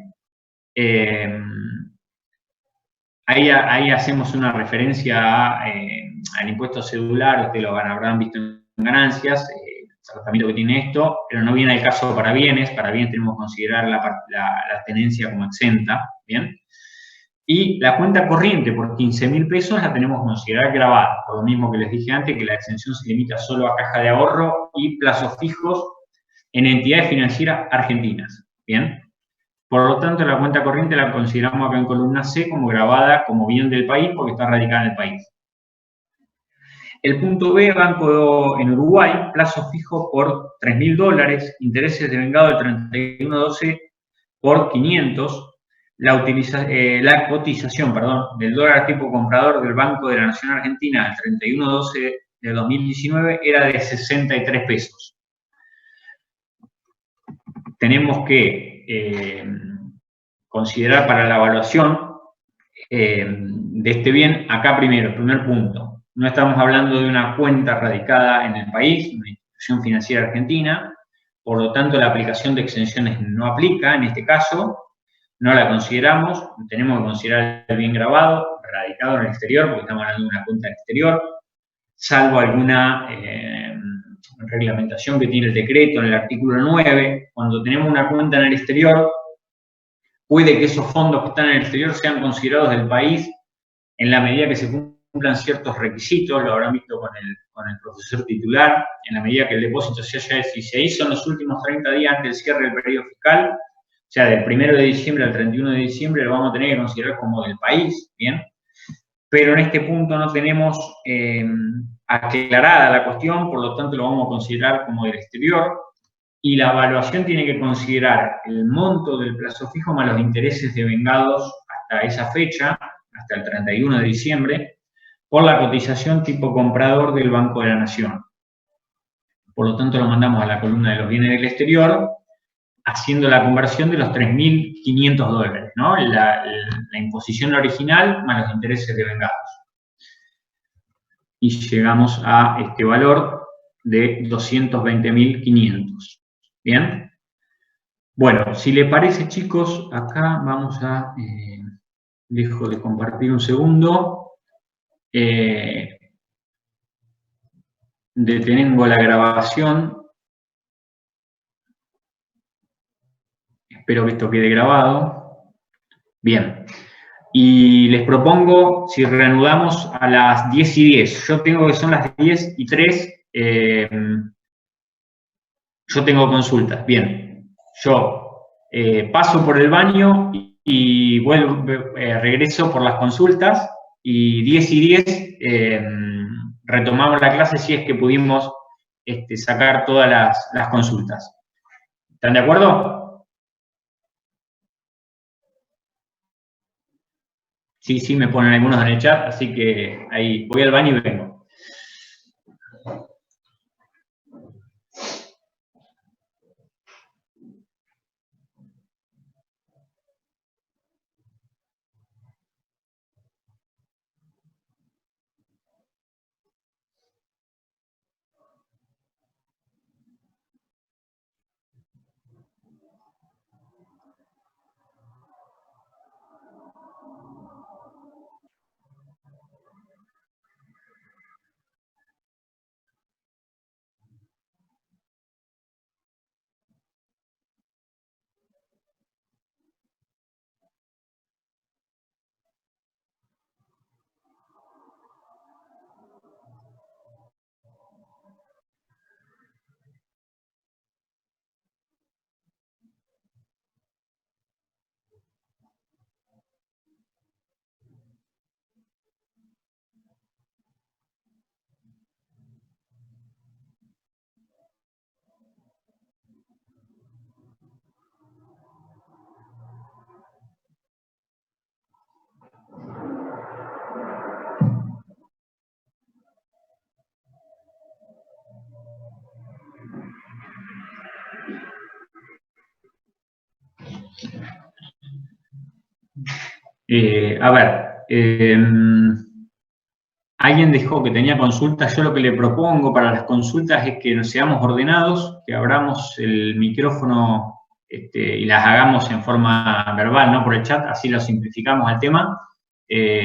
Ahí hacemos una referencia al impuesto cedular, ustedes lo habrán visto en ganancias, el tratamiento que tiene esto, pero no viene al caso para bienes tenemos que considerar la tenencia como exenta, ¿bien? Y la cuenta corriente por 15.000 pesos la tenemos que considerar grabada, por lo mismo que les dije antes, que la exención se limita solo a caja de ahorro y plazos fijos en entidades financieras argentinas, ¿bien? Por lo tanto, la cuenta corriente la consideramos acá en columna C como grabada como bien del país porque está radicada en el país. El punto B, Banco en Uruguay, plazo fijo por $3.000, intereses devengados del 31/12 por 500 la cotización, del dólar tipo comprador del Banco de la Nación Argentina al 31/12 de 2019 era de 63 pesos. Tenemos que considerar para la evaluación de este bien, acá primero, primer punto, no estamos hablando de una cuenta radicada en el país, una institución financiera argentina, por lo tanto la aplicación de exenciones no aplica en este caso, no la consideramos, tenemos que considerar el bien grabado, radicado en el exterior, porque estamos hablando de una cuenta exterior, salvo alguna reglamentación que tiene el decreto en el artículo 9, cuando tenemos una cuenta en el exterior, puede que esos fondos que están en el exterior sean considerados del país en la medida que se cumplan ciertos requisitos, lo habrán visto con el profesor titular, en la medida que el depósito si se hizo en los últimos 30 días antes del cierre del periodo fiscal, o sea, del 1 de diciembre al 31 de diciembre, lo vamos a tener que considerar como del país, ¿bien? Pero en este punto no tenemos aclarada la cuestión, por lo tanto lo vamos a considerar como del exterior, y la evaluación tiene que considerar el monto del plazo fijo más los intereses devengados hasta esa fecha, hasta el 31 de diciembre, por la cotización tipo comprador del Banco de la Nación. Por lo tanto, lo mandamos a la columna de los bienes del exterior, haciendo la conversión de los 3.500 dólares, ¿no? La imposición original más los intereses devengados. Y llegamos a este valor de 220.500. ¿Bien? Bueno, si le parece, chicos, acá vamos a... dejo de compartir un segundo. Detengo la grabación. Espero que esto quede grabado. Bien. Y les propongo, si reanudamos a las 10:10. Yo tengo que son las 10:03. Yo tengo consultas. Bien. Yo paso por el baño y vuelvo, regreso por las consultas. Y 10:10 retomamos la clase si es que pudimos sacar todas las consultas. ¿Están de acuerdo? Sí, me ponen algunos en el chat, así que ahí voy al baño y vengo. A ver, alguien dijo que tenía consultas. Yo lo que le propongo para las consultas es que nos seamos ordenados, que abramos el micrófono y las hagamos en forma verbal, no por el chat, así lo simplificamos el tema.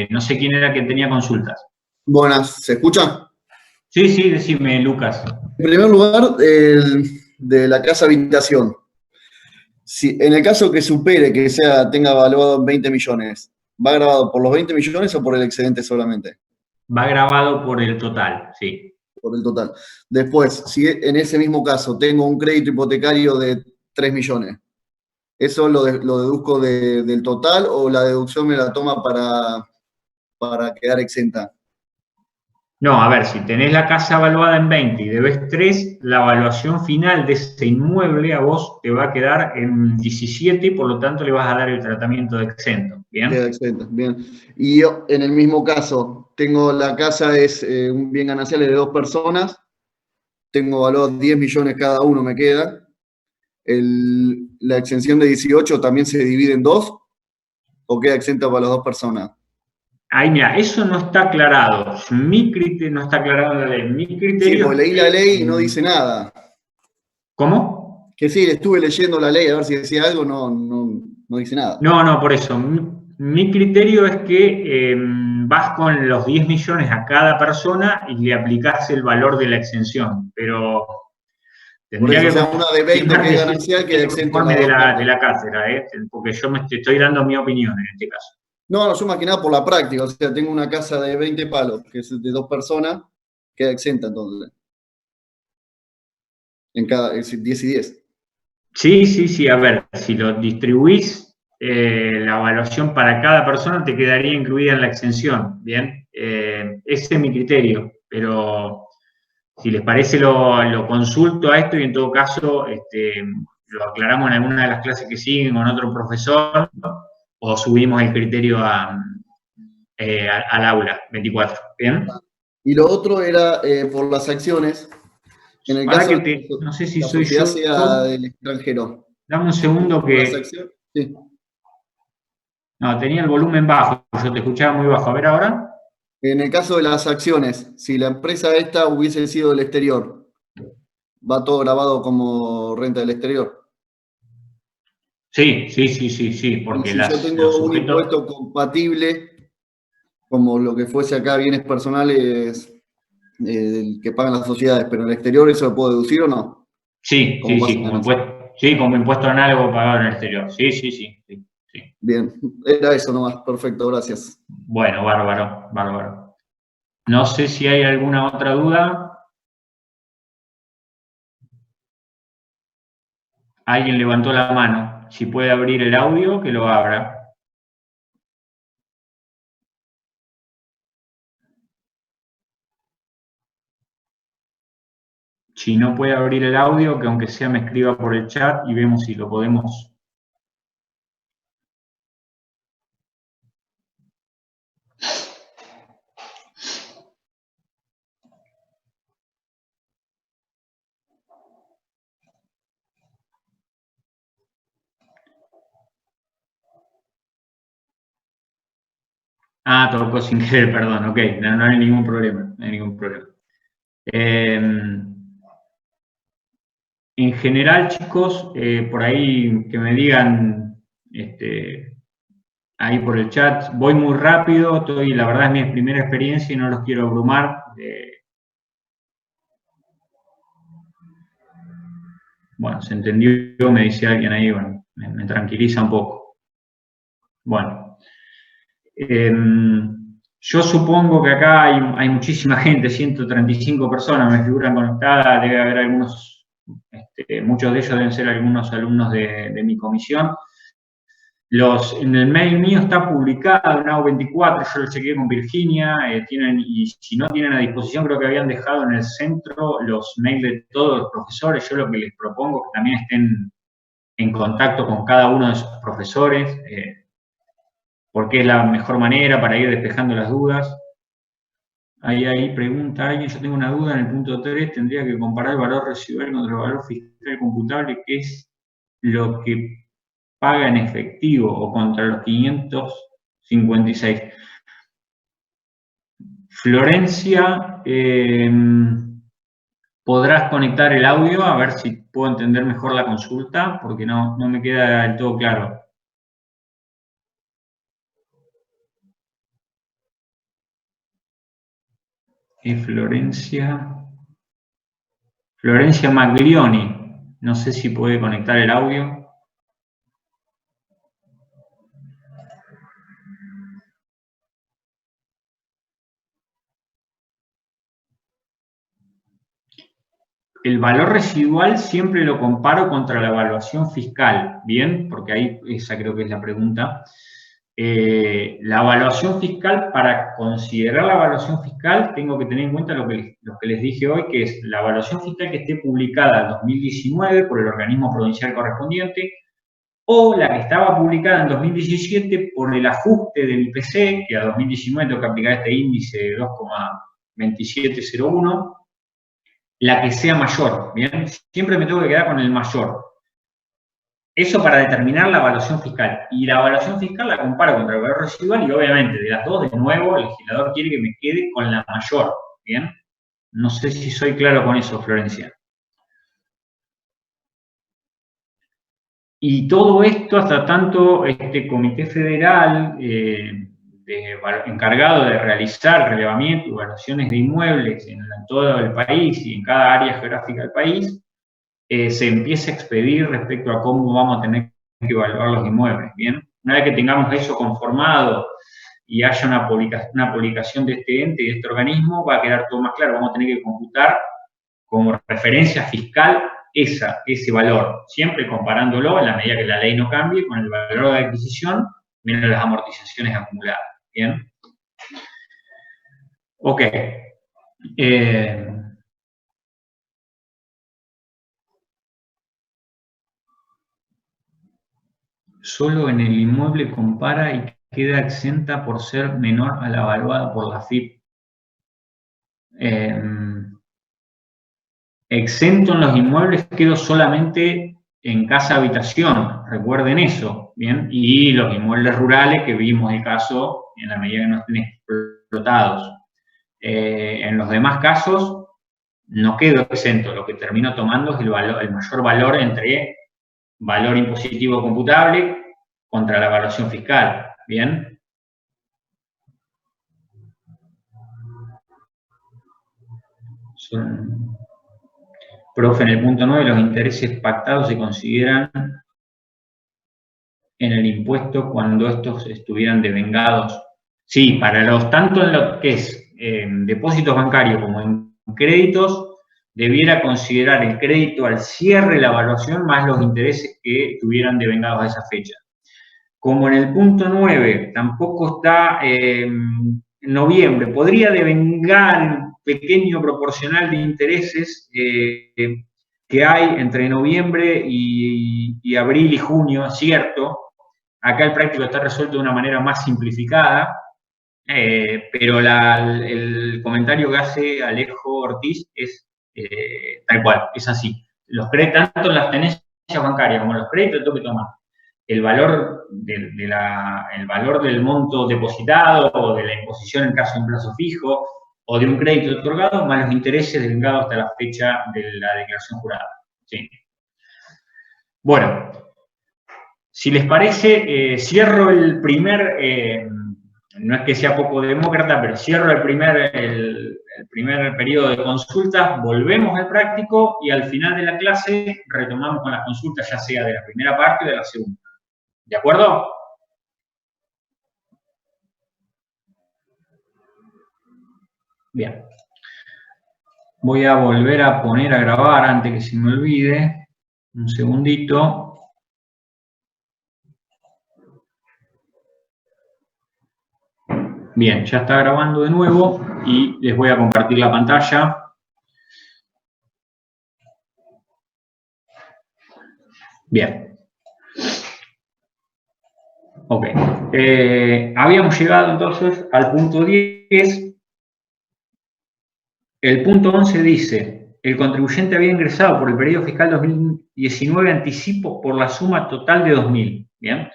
No sé quién era que tenía consultas. Buenas, ¿se escucha? Sí, decime, Lucas. En primer lugar, de la casa habitación. Si, en el caso que supere, que tenga evaluado en 20 millones, ¿va grabado por los 20 millones o por el excedente solamente? Va grabado por el total, sí. Por el total. Después, si en ese mismo caso tengo un crédito hipotecario de 3 millones, ¿eso lo deduzco del total o la deducción me la toma para quedar exenta? No, a ver, si tenés la casa evaluada en 20 y debes 3, la evaluación final de ese inmueble a vos te va a quedar en 17 y por lo tanto le vas a dar el tratamiento de exento. ¿Bien? Queda exento, bien. Y yo, en el mismo caso, tengo la casa, es un bien ganancial de 2 personas, tengo valor 10 millones cada uno, me queda. La exención de 18 también se divide en 2 o queda exenta para las 2 personas. Ahí, mira, eso no está aclarado. Mi criterio no está aclarado en la ley. Mi Sí, criterio porque es leí la que... ley y no dice nada. ¿Cómo? Que sí, estuve leyendo la ley a ver si decía algo, no dice nada. No, por eso. Mi criterio es que vas con los 10 millones a cada persona y le aplicás el valor de la exención. Pero Por tendría eso, o que sea, una de 20 que confirmar, es decir ganancial queda el exento en informe las de dos la, partes. de la cátedra, porque yo te estoy dando mi opinión en este caso. No, yo más que nada por la práctica, o sea, tengo una casa de 20 palos, que es de 2 personas, queda exenta entonces. En cada, es decir, 10 y 10. Sí, a ver, si lo distribuís, la evaluación para cada persona te quedaría incluida en la exención, ¿bien? Ese es mi criterio, pero si les parece lo consulto a esto y en todo caso lo aclaramos en alguna de las clases que siguen con otro profesor o subimos el criterio al aula 24, ¿bien? Y lo otro era por las acciones, en el Para caso que de que no sé si la soy sociedad yo, sea del extranjero. dame un segundo Por las que, acciones, sí. no, tenía el volumen bajo, yo te escuchaba muy bajo, a ver ahora. En el caso de las acciones, si la empresa esta hubiese sido del exterior, va todo grabado como renta del exterior. Sí, Y porque si yo los tengo un sujetos, impuesto compatible, como lo que fuese acá, bienes personales que pagan las sociedades, pero en el exterior, ¿eso lo puedo deducir o no? Como paso ganancia. como impuesto análogo pagado en el exterior. Sí. Bien, era eso nomás. Perfecto, gracias. Bueno, bárbaro. No sé si hay alguna otra duda. Alguien levantó la mano. Si puede abrir el audio, que lo abra. Si no puede abrir el audio, que aunque sea me escriba por el chat y vemos si lo podemos. Ah, tocó sin querer, perdón. Ok, no hay ningún problema. En general, chicos, por ahí que me digan ahí por el chat, voy muy rápido, la verdad es mi primera experiencia y no los quiero abrumar. Bueno, se entendió, me dice alguien ahí, bueno, me tranquiliza un poco. Bueno, yo supongo que acá hay muchísima gente, 135 personas me figuran conectadas, debe haber algunos, muchos de ellos deben ser algunos alumnos de mi comisión. En el mail mío está publicado en AU24, yo lo chequeé con Virginia, y si no tienen a disposición, creo que habían dejado en el centro los mails de todos los profesores. Yo lo que les propongo es que también estén en contacto con cada uno de sus profesores, porque es la mejor manera para ir despejando las dudas. Ahí pregunta alguien, yo tengo una duda en el punto 3, tendría que comparar el valor residual contra el valor fiscal computable, que es lo que paga en efectivo, o contra los 556. Florencia, ¿podrás conectar el audio? A ver si puedo entender mejor la consulta, porque no me queda del todo claro. Florencia Maglioni, no sé si puede conectar el audio. El valor residual siempre lo comparo contra la evaluación fiscal, ¿bien? Porque ahí esa creo que es la pregunta. la evaluación fiscal, para considerar la evaluación fiscal, tengo que tener en cuenta lo que les dije hoy, que es la evaluación fiscal que esté publicada en 2019 por el organismo provincial correspondiente, o la que estaba publicada en 2017 por el ajuste del IPC, que a 2019 tengo que aplicar este índice de 2,2701, la que sea mayor, ¿bien? Siempre me tengo que quedar con el mayor. Eso para determinar la evaluación fiscal. Y la evaluación fiscal la comparo contra el valor residual y obviamente de las dos, de nuevo, el legislador quiere que me quede con la mayor, ¿bien? No sé si soy claro con eso, Florencia. Y todo esto hasta tanto este Comité Federal encargado de realizar relevamiento y evaluaciones de inmuebles en todo el país y en cada área geográfica del país, se empiece a expedir respecto a cómo vamos a tener que evaluar los inmuebles, ¿bien? Una vez que tengamos eso conformado y haya una publicación de este ente y de este organismo, va a quedar todo más claro. Vamos a tener que computar como referencia fiscal ese valor, siempre comparándolo, en la medida que la ley no cambie, con el valor de adquisición menos las amortizaciones acumuladas, ¿bien? Ok. Solo en el inmueble compara y queda exenta por ser menor a la evaluada por la FIP. Exento en los inmuebles quedo solamente en casa-habitación, recuerden eso, ¿bien? Y los inmuebles rurales, que vimos el caso en la medida que no estén explotados. En los demás casos, no quedo exento, lo que termino tomando es el mayor valor entre valor impositivo computable contra la evaluación fiscal, ¿bien? Profe, en el punto 9, los intereses pactados se consideran en el impuesto cuando estos estuvieran devengados. Sí, para tanto en lo que es depósitos bancarios como en créditos, debiera considerar el crédito al cierre de la evaluación más los intereses que estuvieran devengados a esa fecha. Como en el punto 9 tampoco está en noviembre, podría devengar un pequeño proporcional de intereses que hay entre noviembre y abril y junio, es cierto. Acá el práctico está resuelto de una manera más simplificada, pero el comentario que hace Alejo Ortiz es tal cual, es así. Tanto las tenencias bancarias como los créditos tengo que tomar el valor el valor del monto depositado o de la imposición en caso de un plazo fijo o de un crédito otorgado, más los intereses devengados hasta la fecha de la declaración jurada. ¿Sí? Bueno, si les parece, cierro el primer, no es que sea poco demócrata, pero cierro el primer periodo de consultas, volvemos al práctico y al final de la clase retomamos con las consultas, ya sea de la primera parte o de la segunda. ¿De acuerdo? Bien. Voy a volver a poner a grabar antes que se me olvide. Un segundito. Bien, ya está grabando de nuevo y les voy a compartir la pantalla. Bien. Ok. Habíamos llegado entonces al punto 10. El punto 11 dice, el contribuyente había ingresado por el periodo fiscal 2019 anticipos por la suma total de 2.000. Bien.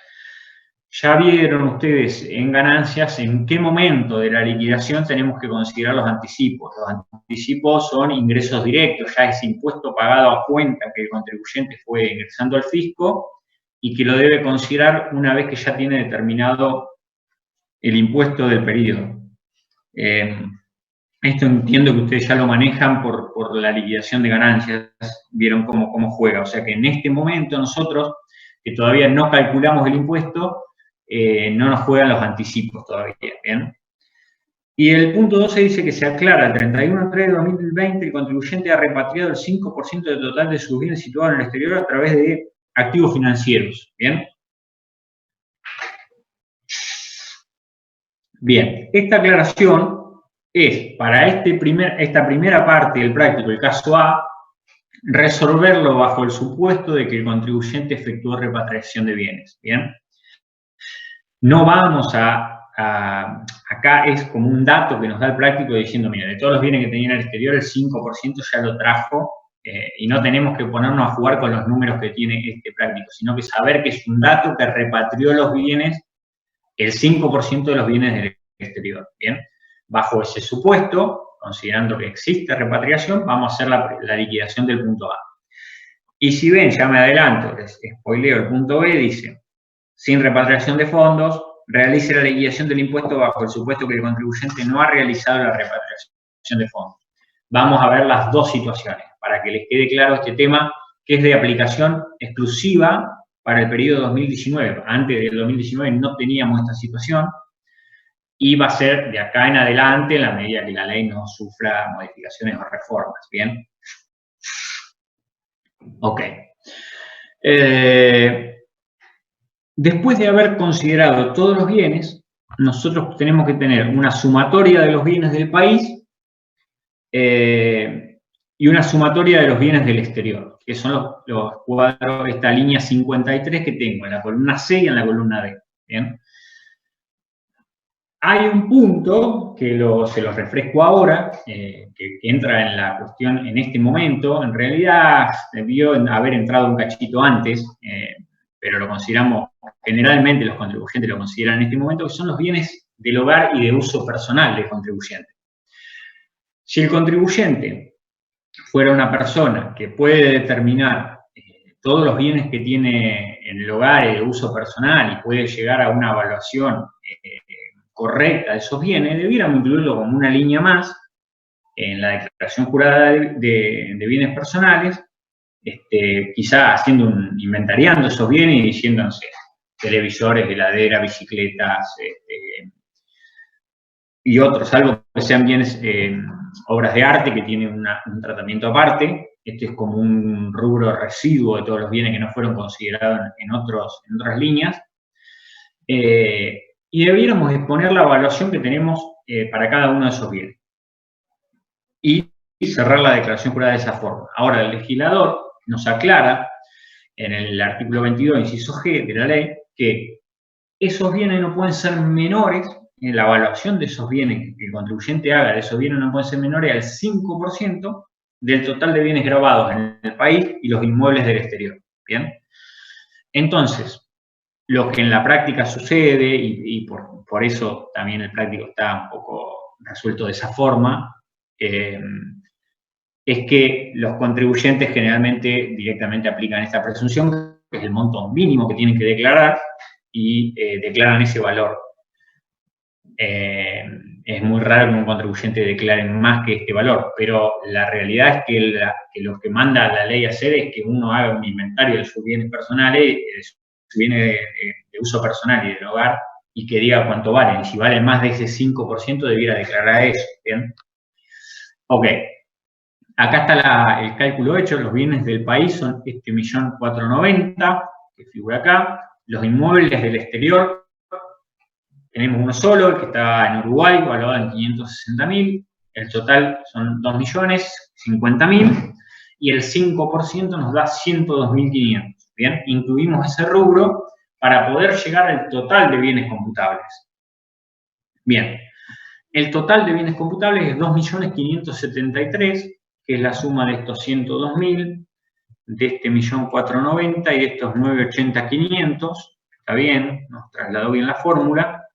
Ya vieron ustedes en ganancias en qué momento de la liquidación tenemos que considerar los anticipos. Los anticipos son ingresos directos, ya es impuesto pagado a cuenta que el contribuyente fue ingresando al fisco y que lo debe considerar una vez que ya tiene determinado el impuesto del periodo. Esto entiendo que ustedes ya lo manejan por la liquidación de ganancias, vieron cómo juega. O sea que en este momento nosotros, que todavía no calculamos el impuesto, no nos juegan los anticipos todavía, ¿bien? Y el punto 12 dice que se aclara el 31/3/2020 el contribuyente ha repatriado el 5% del total de sus bienes situados en el exterior a través de activos financieros, ¿bien? Bien, esta aclaración es para esta primera parte del práctico, el caso A, resolverlo bajo el supuesto de que el contribuyente efectuó repatriación de bienes. Bien, no vamos acá es como un dato que nos da el práctico diciendo, mira, de todos los bienes que tenía en el exterior, el 5% ya lo trajo, y no tenemos que ponernos a jugar con los números que tiene este práctico, sino que saber que es un dato que repatrió los bienes, el 5% de los bienes del exterior. Bien, bajo ese supuesto, considerando que existe repatriación, vamos a hacer la liquidación del punto A. Y si ven, ya me adelanto, les spoileo el punto B, dice, sin repatriación de fondos, realice la liquidación del impuesto bajo el supuesto que el contribuyente no ha realizado la repatriación de fondos. Vamos a ver las dos situaciones, para que les quede claro este tema, que es de aplicación exclusiva para el periodo 2019. Antes del 2019 no teníamos esta situación, y va a ser de acá en adelante, en la medida que la ley no sufra modificaciones o reformas. ¿Bien? Ok. Después de haber considerado todos los bienes, nosotros tenemos que tener una sumatoria de los bienes del país y una sumatoria de los bienes del exterior, que son los cuadros, esta línea 53 que tengo en la columna C y en la columna D. ¿Bien? Hay un punto que se los refresco ahora, que entra en la cuestión en este momento. En realidad debió haber entrado un cachito antes, pero lo consideramos, generalmente los contribuyentes lo consideran en este momento, que son los bienes del hogar y de uso personal del contribuyente. Si el contribuyente fuera una persona que puede determinar todos los bienes que tiene en el hogar y de uso personal y puede llegar a una evaluación correcta de esos bienes, debiéramos incluirlo como una línea más en la declaración jurada de bienes personales, quizá inventariando esos bienes y diciendo, no sé, televisores, heladeras, bicicletas, y otros, salvo que sean bienes, obras de arte que tienen un tratamiento aparte. Este es como un rubro residuo de todos los bienes que no fueron considerados en otras líneas. Y debiéramos exponer la evaluación que tenemos para cada uno de esos bienes. Y cerrar la declaración jurada de esa forma. Ahora, el legislador nos aclara en el artículo 22, inciso G de la ley, que esos bienes no pueden ser menores, en la evaluación de esos bienes que el contribuyente haga de esos bienes no pueden ser menores al 5% del total de bienes grabados en el país y los inmuebles del exterior. ¿Bien? Entonces, lo que en la práctica sucede, y por eso también el práctico está un poco resuelto de esa forma, es que los contribuyentes generalmente directamente aplican esta presunción, que es el monto mínimo que tienen que declarar, y declaran ese valor. Es muy raro que un contribuyente declare más que este valor, pero la realidad es que lo que manda la ley a hacer es que uno haga un inventario de sus bienes personales, bienes de uso personal y del hogar, y que diga cuánto valen. Y si valen más de ese 5%, debiera declarar eso. ¿Bien? Ok. Acá está el cálculo hecho. Los bienes del país son 1.490.000, que figura acá. Los inmuebles del exterior, tenemos uno solo, el que está en Uruguay, valuado en 560.000. El total son 2.050.000. Y el 5% nos da 102.500. Bien, incluimos ese rubro para poder llegar al total de bienes computables. Bien, el total de bienes computables es 2.573.000, que es la suma de estos 102.000, de este 1.490.000 y de estos 980.500. Está bien, nos trasladó bien la fórmula.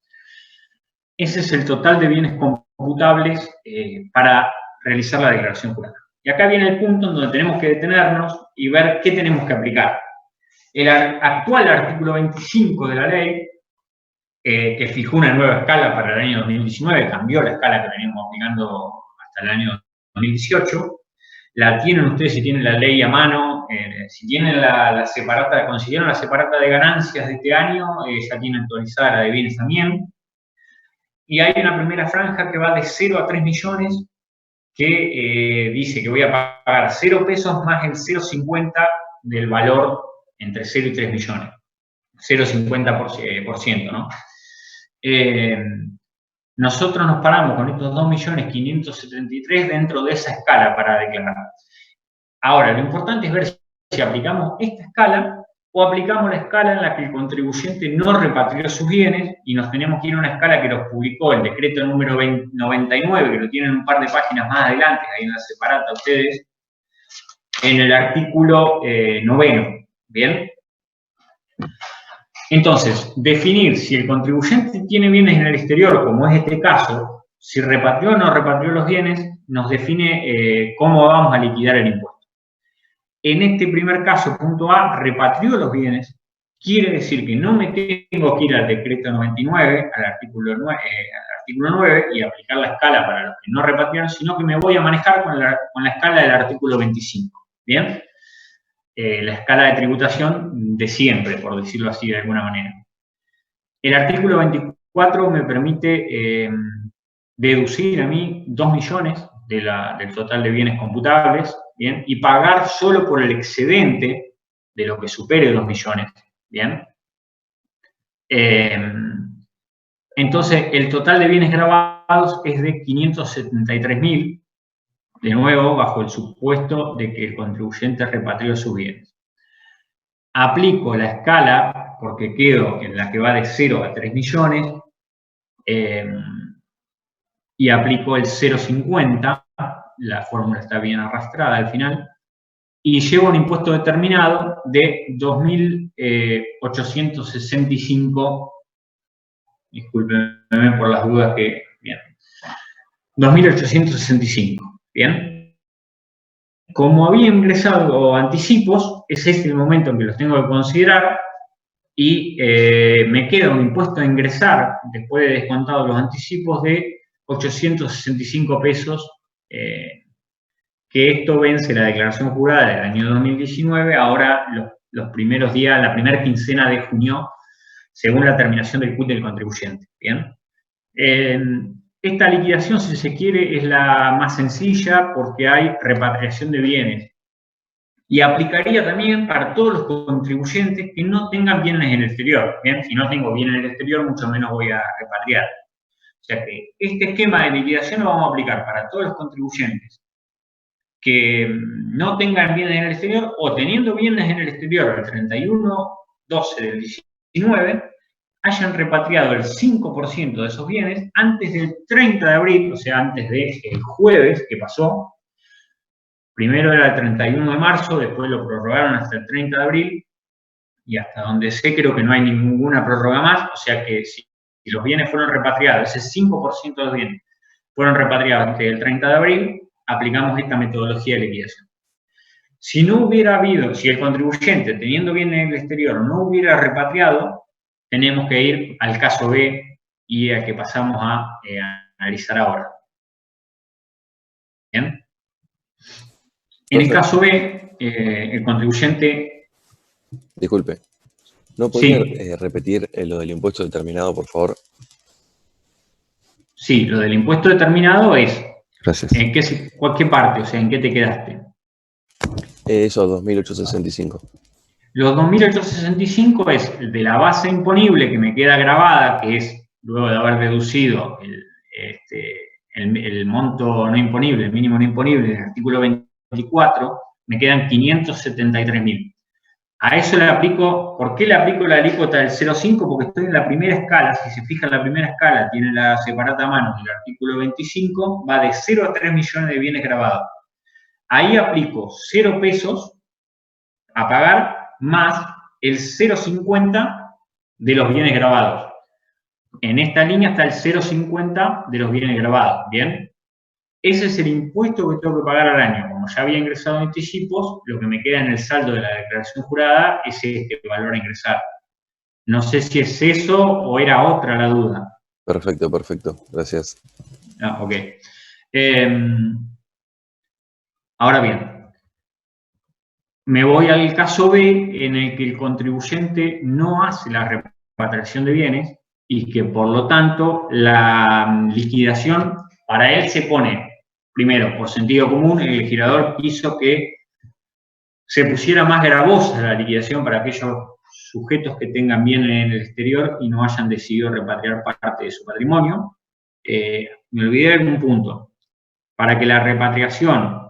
Ese es el total de bienes computables para realizar la declaración jurada. Y acá viene el punto en donde tenemos que detenernos y ver qué tenemos que aplicar. El actual artículo 25 de la ley, que fijó una nueva escala para el año 2019, cambió la escala que veníamos aplicando hasta el año 2018, la tienen ustedes si tienen la ley a mano, si tienen la separata, consiguieron la separata de ganancias de este año, ya tienen actualizada la de bienes también. Y hay una primera franja que va de 0 a 3 millones, que dice que voy a pagar 0 pesos más el 0,50 del valor entre 0 y 3 millones. 0,50%, ¿no? nosotros nos paramos con estos 2.573.000 dentro de esa escala para declarar. Ahora, lo importante es ver si aplicamos esta escala o aplicamos la escala en la que el contribuyente no repatrió sus bienes y nos tenemos que ir a una escala que nos publicó el decreto número 99, que lo tienen un par de páginas más adelante, ahí en la separata ustedes, en el artículo 9, ¿bien? Entonces, definir si el contribuyente tiene bienes en el exterior, como es este caso, si repatrió o no repatrió los bienes, nos define cómo vamos a liquidar el impuesto. En este primer caso, punto A, repatrió los bienes, quiere decir que no me tengo que ir al decreto 99, al artículo 9 y aplicar la escala para los que no repatriaron, sino que me voy a manejar con la escala del artículo 25, ¿bien? La escala de tributación de siempre, por decirlo así de alguna manera. El artículo 24 me permite deducir a mí 2 millones del total de bienes computables, ¿bien? Y pagar solo por el excedente de lo que supere 2 millones, ¿bien? Entonces, el total de bienes grabados es de 573.000, de nuevo, bajo el supuesto de que el contribuyente repatrió sus bienes. Aplico la escala, porque quedo en la que va de 0 a 3 millones, y aplico el 0,50, la fórmula está bien arrastrada al final, y llevo un impuesto determinado de 2.865, discúlpenme por las dudas que, bien, 2.865, ¿bien? Como había ingresado anticipos, es este el momento en que los tengo que considerar y me queda un impuesto a ingresar, después de descontado los anticipos, de 865 pesos, que esto vence la declaración jurada del año 2019, ahora los primeros días, la primera quincena de junio, según la terminación del CUT del contribuyente, ¿bien? Esta liquidación, si se quiere, es la más sencilla porque hay repatriación de bienes. Y aplicaría también para todos los contribuyentes que no tengan bienes en el exterior. ¿Bien? Si no tengo bienes en el exterior, mucho menos voy a repatriar. O sea que este esquema de liquidación lo vamos a aplicar para todos los contribuyentes que no tengan bienes en el exterior o teniendo bienes en el exterior el 31/12 del 19, hayan repatriado el 5% de esos bienes antes del 30 de abril, o sea, antes del jueves que pasó. Primero era el 31 de marzo, después lo prorrogaron hasta el 30 de abril, y hasta donde sé creo que no hay ninguna prórroga más, o sea que si los bienes fueron repatriados, ese 5% de los bienes fueron repatriados antes del 30 de abril, aplicamos esta metodología de liquidación. Si no hubiera habido, si el contribuyente teniendo bienes en el exterior no hubiera repatriado, tenemos que ir al caso B y al que pasamos a analizar ahora. ¿Bien? En el caso B, el contribuyente... Disculpe, ¿no podría repetir lo del impuesto determinado, por favor? Sí, lo del impuesto determinado es... Gracias. ¿En qué parte? O sea, ¿en qué te quedaste? Esos 2.865. Los 2.865 es de la base imponible que me queda grabada, que es, luego de haber deducido el monto no imponible, el mínimo no imponible del artículo 24, me quedan 573.000. A eso le aplico, ¿por qué le aplico la alícuota del 0,5? Porque estoy en la primera escala, si se fija en la primera escala, tiene la separata a mano del artículo 25, va de 0 a 3 millones de bienes grabados. Ahí aplico 0 pesos a pagar más el 0,50 de los bienes grabados. En esta línea está el 0,50 de los bienes grabados, ¿bien? Ese es el impuesto que tengo que pagar al año. Como ya había ingresado anticipos, lo que me queda en el saldo de la declaración jurada es este valor a ingresar. No sé si es eso o era otra la duda. Perfecto, perfecto. Gracias. Ah, ok. Ahora bien, me voy al caso B, en el que el contribuyente no hace la repatriación de bienes y que, por lo tanto, la liquidación para él se pone, primero, por sentido común, el legislador quiso que se pusiera más gravosa la liquidación para aquellos sujetos que tengan bienes en el exterior y no hayan decidido repatriar parte de su patrimonio. me olvidé de algún punto. Para que la repatriación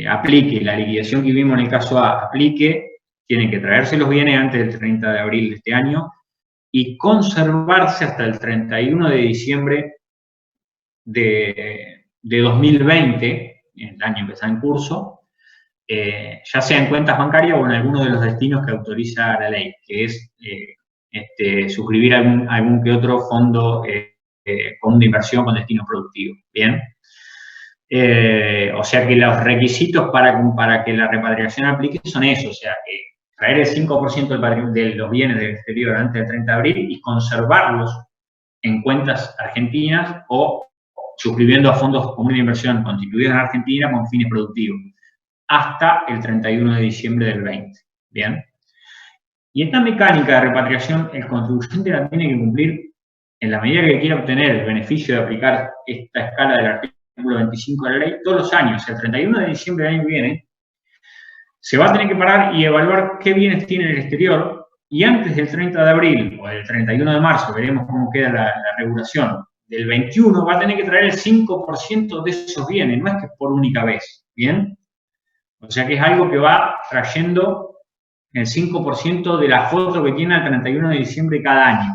aplique, la liquidación que vimos en el caso A aplique, tienen que traerse los bienes antes del 30 de abril de este año y conservarse hasta el 31 de diciembre de 2020, el año que está en curso, ya sea en cuentas bancarias o en alguno de los destinos que autoriza la ley, que es suscribir algún que otro fondo común de inversión con destino productivo. Bien. O sea que los requisitos para que la repatriación aplique son esos, o sea, que traer el 5% de los bienes del exterior antes del 30 de abril y conservarlos en cuentas argentinas o suscribiendo a fondos comunes de inversión constituidos en Argentina con fines productivos hasta el 31 de diciembre del 20. Bien. Y esta mecánica de repatriación, el contribuyente la tiene que cumplir en la medida que quiera obtener el beneficio de aplicar esta escala del artículo 25 de la ley todos los años. El 31 de diciembre del año que viene se va a tener que parar y evaluar qué bienes tiene en el exterior y antes del 30 de abril o del 31 de marzo, veremos cómo queda la regulación, del 21 va a tener que traer el 5% de esos bienes, no es que por única vez, ¿bien? O sea que es algo que va trayendo el 5% de la foto que tiene al 31 de diciembre cada año.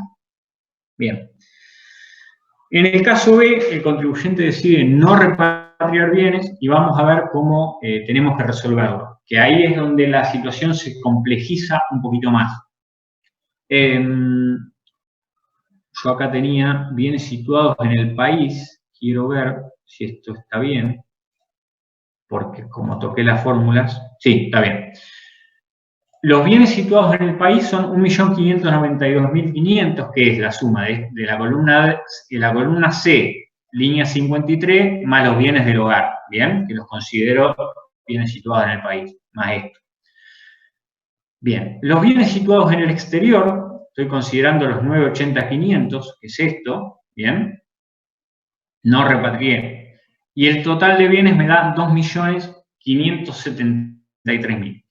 Bien. En el caso B, el contribuyente decide no repatriar bienes y vamos a ver cómo tenemos que resolverlo, que ahí es donde la situación se complejiza un poquito más. Yo acá tenía bienes situados en el país, quiero ver si esto está bien, porque como toqué las fórmulas, sí, está bien. Los bienes situados en el país son 1.592.500, que es la suma de la columna C, línea 53, más los bienes del hogar, ¿bien? Que los considero bienes situados en el país, más esto. Bien, los bienes situados en el exterior, estoy considerando los 980.500, que es esto, ¿bien? No repatrié. Y el total de bienes me da 2.573.000.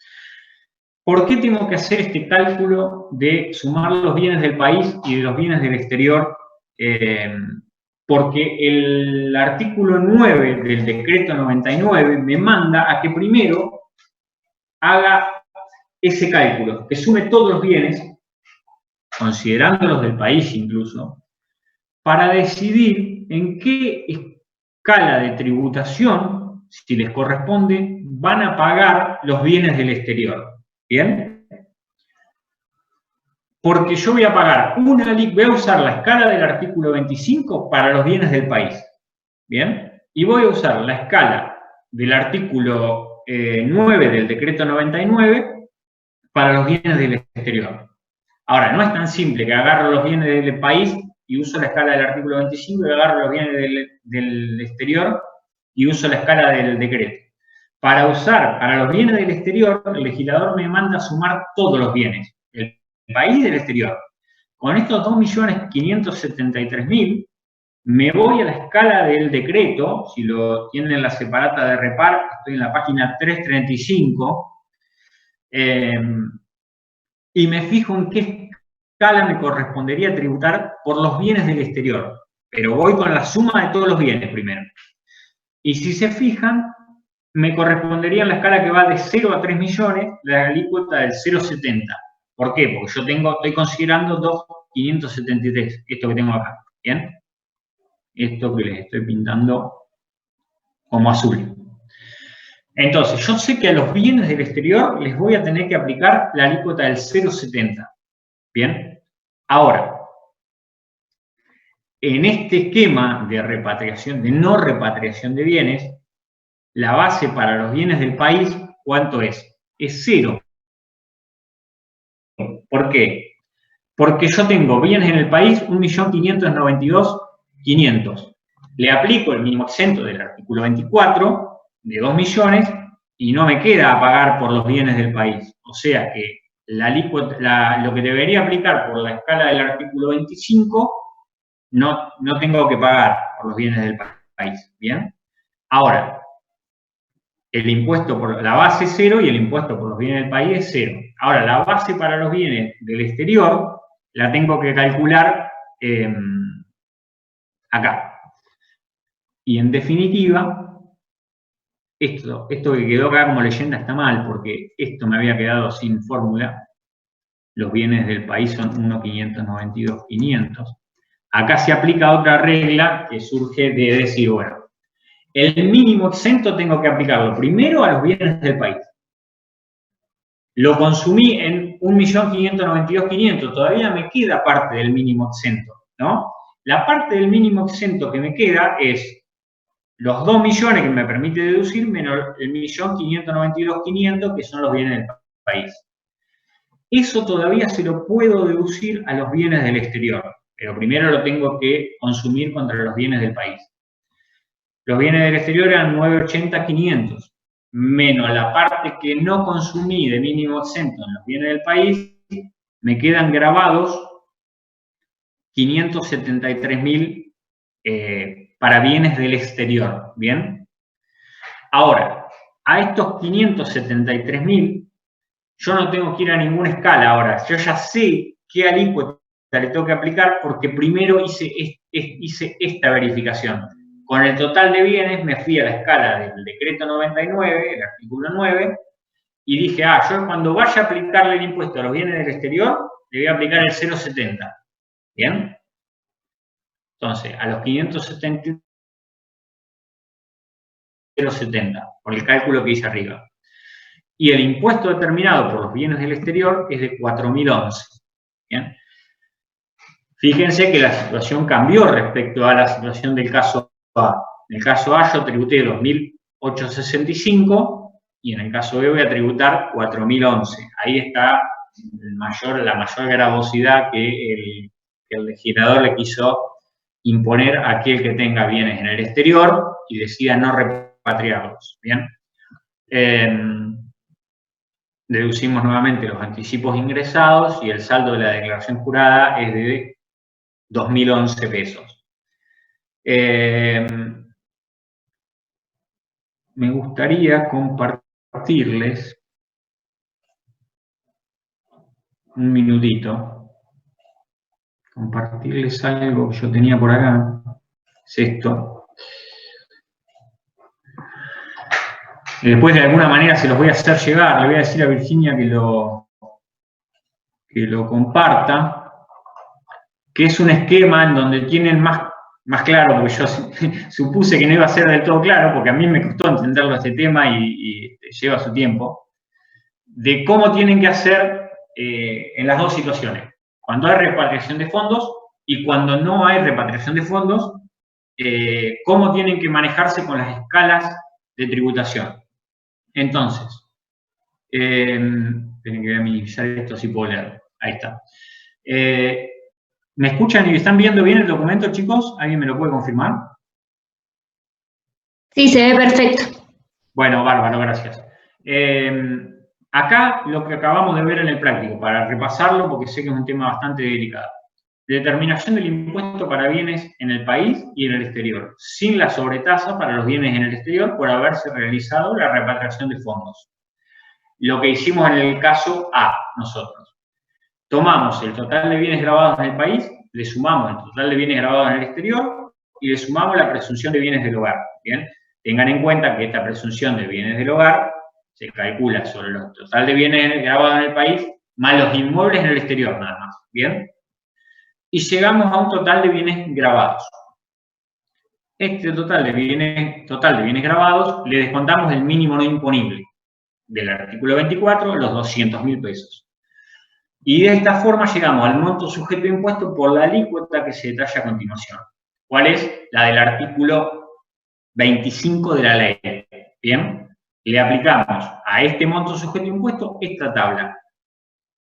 ¿Por qué tengo que hacer este cálculo de sumar los bienes del país y de los bienes del exterior? Porque el artículo 9 del decreto 99 me manda a que primero haga ese cálculo, que sume todos los bienes, considerándolos del país incluso, para decidir en qué escala de tributación, si les corresponde, van a pagar los bienes del exterior. ¿Bien? Porque yo voy a pagar voy a usar la escala del artículo 25 para los bienes del país. ¿Bien? Y voy a usar la escala del artículo 9 del decreto 99 para los bienes del exterior. Ahora, no es tan simple que agarro los bienes del país y uso la escala del artículo 25 y agarro los bienes del exterior y uso la escala del decreto. Para usar para los bienes del exterior, el legislador me manda a sumar todos los bienes, el país y del exterior. Con estos 2.573.000, me voy a la escala del decreto, si lo tienen en la separata de repar, estoy en la página 335, y me fijo en qué escala me correspondería tributar por los bienes del exterior. Pero voy con la suma de todos los bienes primero. Y si se fijan, me correspondería en la escala que va de 0 a 3 millones, la alícuota del 0,70. ¿Por qué? Porque yo estoy considerando 2.573, esto que tengo acá, ¿bien? Esto que les estoy pintando como azul. Entonces, yo sé que a los bienes del exterior les voy a tener que aplicar la alícuota del 0,70, ¿bien? Ahora, en este esquema de repatriación, de no repatriación de bienes, la base para los bienes del país, ¿cuánto es? Es 0. ¿Por qué? Porque yo tengo bienes en el país 1.592.500. Le aplico el mínimo exento del artículo 24 de 2 millones y no me queda a pagar por los bienes del país. O sea que lo que debería aplicar por la escala del artículo 25 no tengo que pagar por los bienes del país. ¿Bien? Ahora, el impuesto por la base es 0 y el impuesto por los bienes del país es 0. Ahora, la base para los bienes del exterior la tengo que calcular acá. Y en definitiva, esto que quedó acá como leyenda está mal, porque esto me había quedado sin fórmula. Los bienes del país son 1.592.500. Acá se aplica otra regla que surge de decir, bueno, el mínimo exento tengo que aplicarlo primero a los bienes del país. Lo consumí en 1.592.500, todavía me queda parte del mínimo exento, ¿no? La parte del mínimo exento que me queda es los 2 millones que me permite deducir menos el 1.592.500 que son los bienes del país. Eso todavía se lo puedo deducir a los bienes del exterior, pero primero lo tengo que consumir contra los bienes del país. Los bienes del exterior eran 980.500, menos la parte que no consumí de mínimo exento en los bienes del país, me quedan grabados 573.000 para bienes del exterior, ¿bien? Ahora, a estos 573.000, yo no tengo que ir a ninguna escala ahora, yo ya sé qué alícuota le tengo que aplicar porque primero hice esta verificación. Con el total de bienes me fui a la escala del decreto 99, el artículo 9, y dije, yo cuando vaya a aplicarle el impuesto a los bienes del exterior, le voy a aplicar el 0,70. ¿Bien? Entonces, a los 570, 0,70, por el cálculo que hice arriba. Y el impuesto determinado por los bienes del exterior es de 4.011. ¿Bien? Fíjense que la situación cambió respecto a la situación del caso A. En el caso A yo tributé 2.865 y en el caso B voy a tributar 4.011. Ahí está la mayor gravosidad que el legislador le quiso imponer a aquel que tenga bienes en el exterior y decida no repatriarlos. ¿Bien? Deducimos nuevamente los anticipos ingresados y el saldo de la declaración jurada es de 2.011 pesos. Me gustaría compartirles un minutito, compartirles algo que yo tenía por acá, es esto. Después de alguna manera se los voy a hacer llegar, le voy a decir a Virginia que lo comparta, que es un esquema en donde tienen más claro, porque yo supuse que no iba a ser del todo claro, porque a mí me costó entenderlo este tema y lleva su tiempo, de cómo tienen que hacer en las dos situaciones, cuando hay repatriación de fondos y cuando no hay repatriación de fondos, cómo tienen que manejarse con las escalas de tributación. Entonces, tienen que minimizar esto, si puedo leer. Ahí está. ¿Me escuchan y están viendo bien el documento, chicos? ¿Alguien me lo puede confirmar? Sí, se ve perfecto. Bueno, bárbaro, gracias. Acá lo que acabamos de ver en el práctico, para repasarlo, porque sé que es un tema bastante delicado. Determinación del impuesto para bienes en el país y en el exterior, sin la sobretasa para los bienes en el exterior por haberse realizado la repatriación de fondos. Lo que hicimos en el caso A, nosotros. Tomamos el total de bienes grabados en el país, le sumamos el total de bienes grabados en el exterior y le sumamos la presunción de bienes del hogar. ¿Bien? Tengan en cuenta que esta presunción de bienes del hogar se calcula sobre el total de bienes grabados en el país más los inmuebles en el exterior, nada más. ¿Bien? Y llegamos a un total de bienes grabados. Este total de bienes grabados le descontamos el mínimo no imponible del artículo 24, los 200.000 pesos. Y de esta forma llegamos al monto sujeto de impuesto por la alícuota que se detalla a continuación. ¿Cuál es? La del artículo 25 de la ley. ¿Bien? Le aplicamos a este monto sujeto de impuesto esta tabla.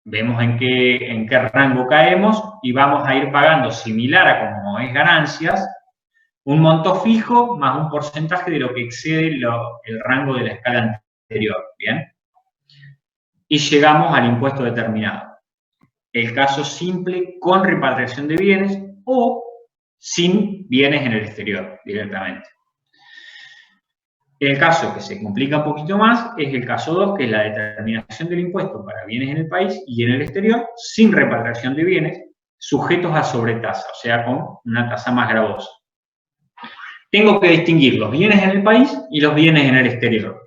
Vemos en qué rango caemos y vamos a ir pagando similar a como es ganancias, un monto fijo más un porcentaje de lo que excede el rango de la escala anterior. ¿Bien? Y llegamos al impuesto determinado. El caso simple con repatriación de bienes o sin bienes en el exterior directamente. El caso que se complica un poquito más es el caso 2, que es la determinación del impuesto para bienes en el país y en el exterior sin repatriación de bienes sujetos a sobretasa, o sea, con una tasa más gravosa. tengo que distinguir los bienes en el país y los bienes en el exterior.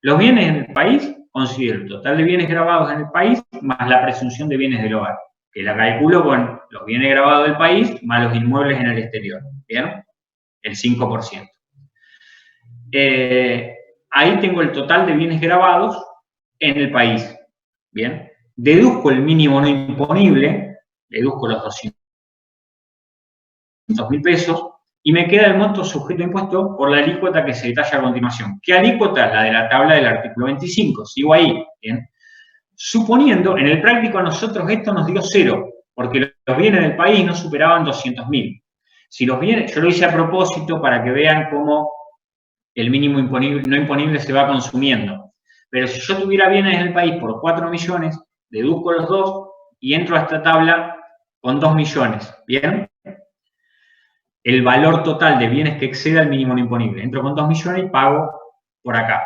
Los bienes en el país, considero el total de bienes grabados en el país más la presunción de bienes del hogar, que la calculo con los bienes grabados del país más los inmuebles en el exterior, ¿bien? El 5%. Ahí tengo el total de bienes grabados en el país, ¿bien? Deduzco el mínimo no imponible, deduzco los 200.000 pesos, y me queda el monto sujeto a impuesto por la alícuota que se detalla a continuación. ¿Qué alícuota? La de la tabla del artículo 25. Sigo ahí, ¿bien? Suponiendo, en el práctico a nosotros esto nos dio 0, porque los bienes del país no superaban 200.000. Si los bienes, yo lo hice a propósito para que vean cómo el mínimo imponible, no imponible se va consumiendo. Pero si yo tuviera bienes en el país por 4 millones, deduzco los dos y entro a esta tabla con 2 millones, ¿bien? El valor total de bienes que exceda el mínimo no imponible. Entro con 2 millones y pago por acá.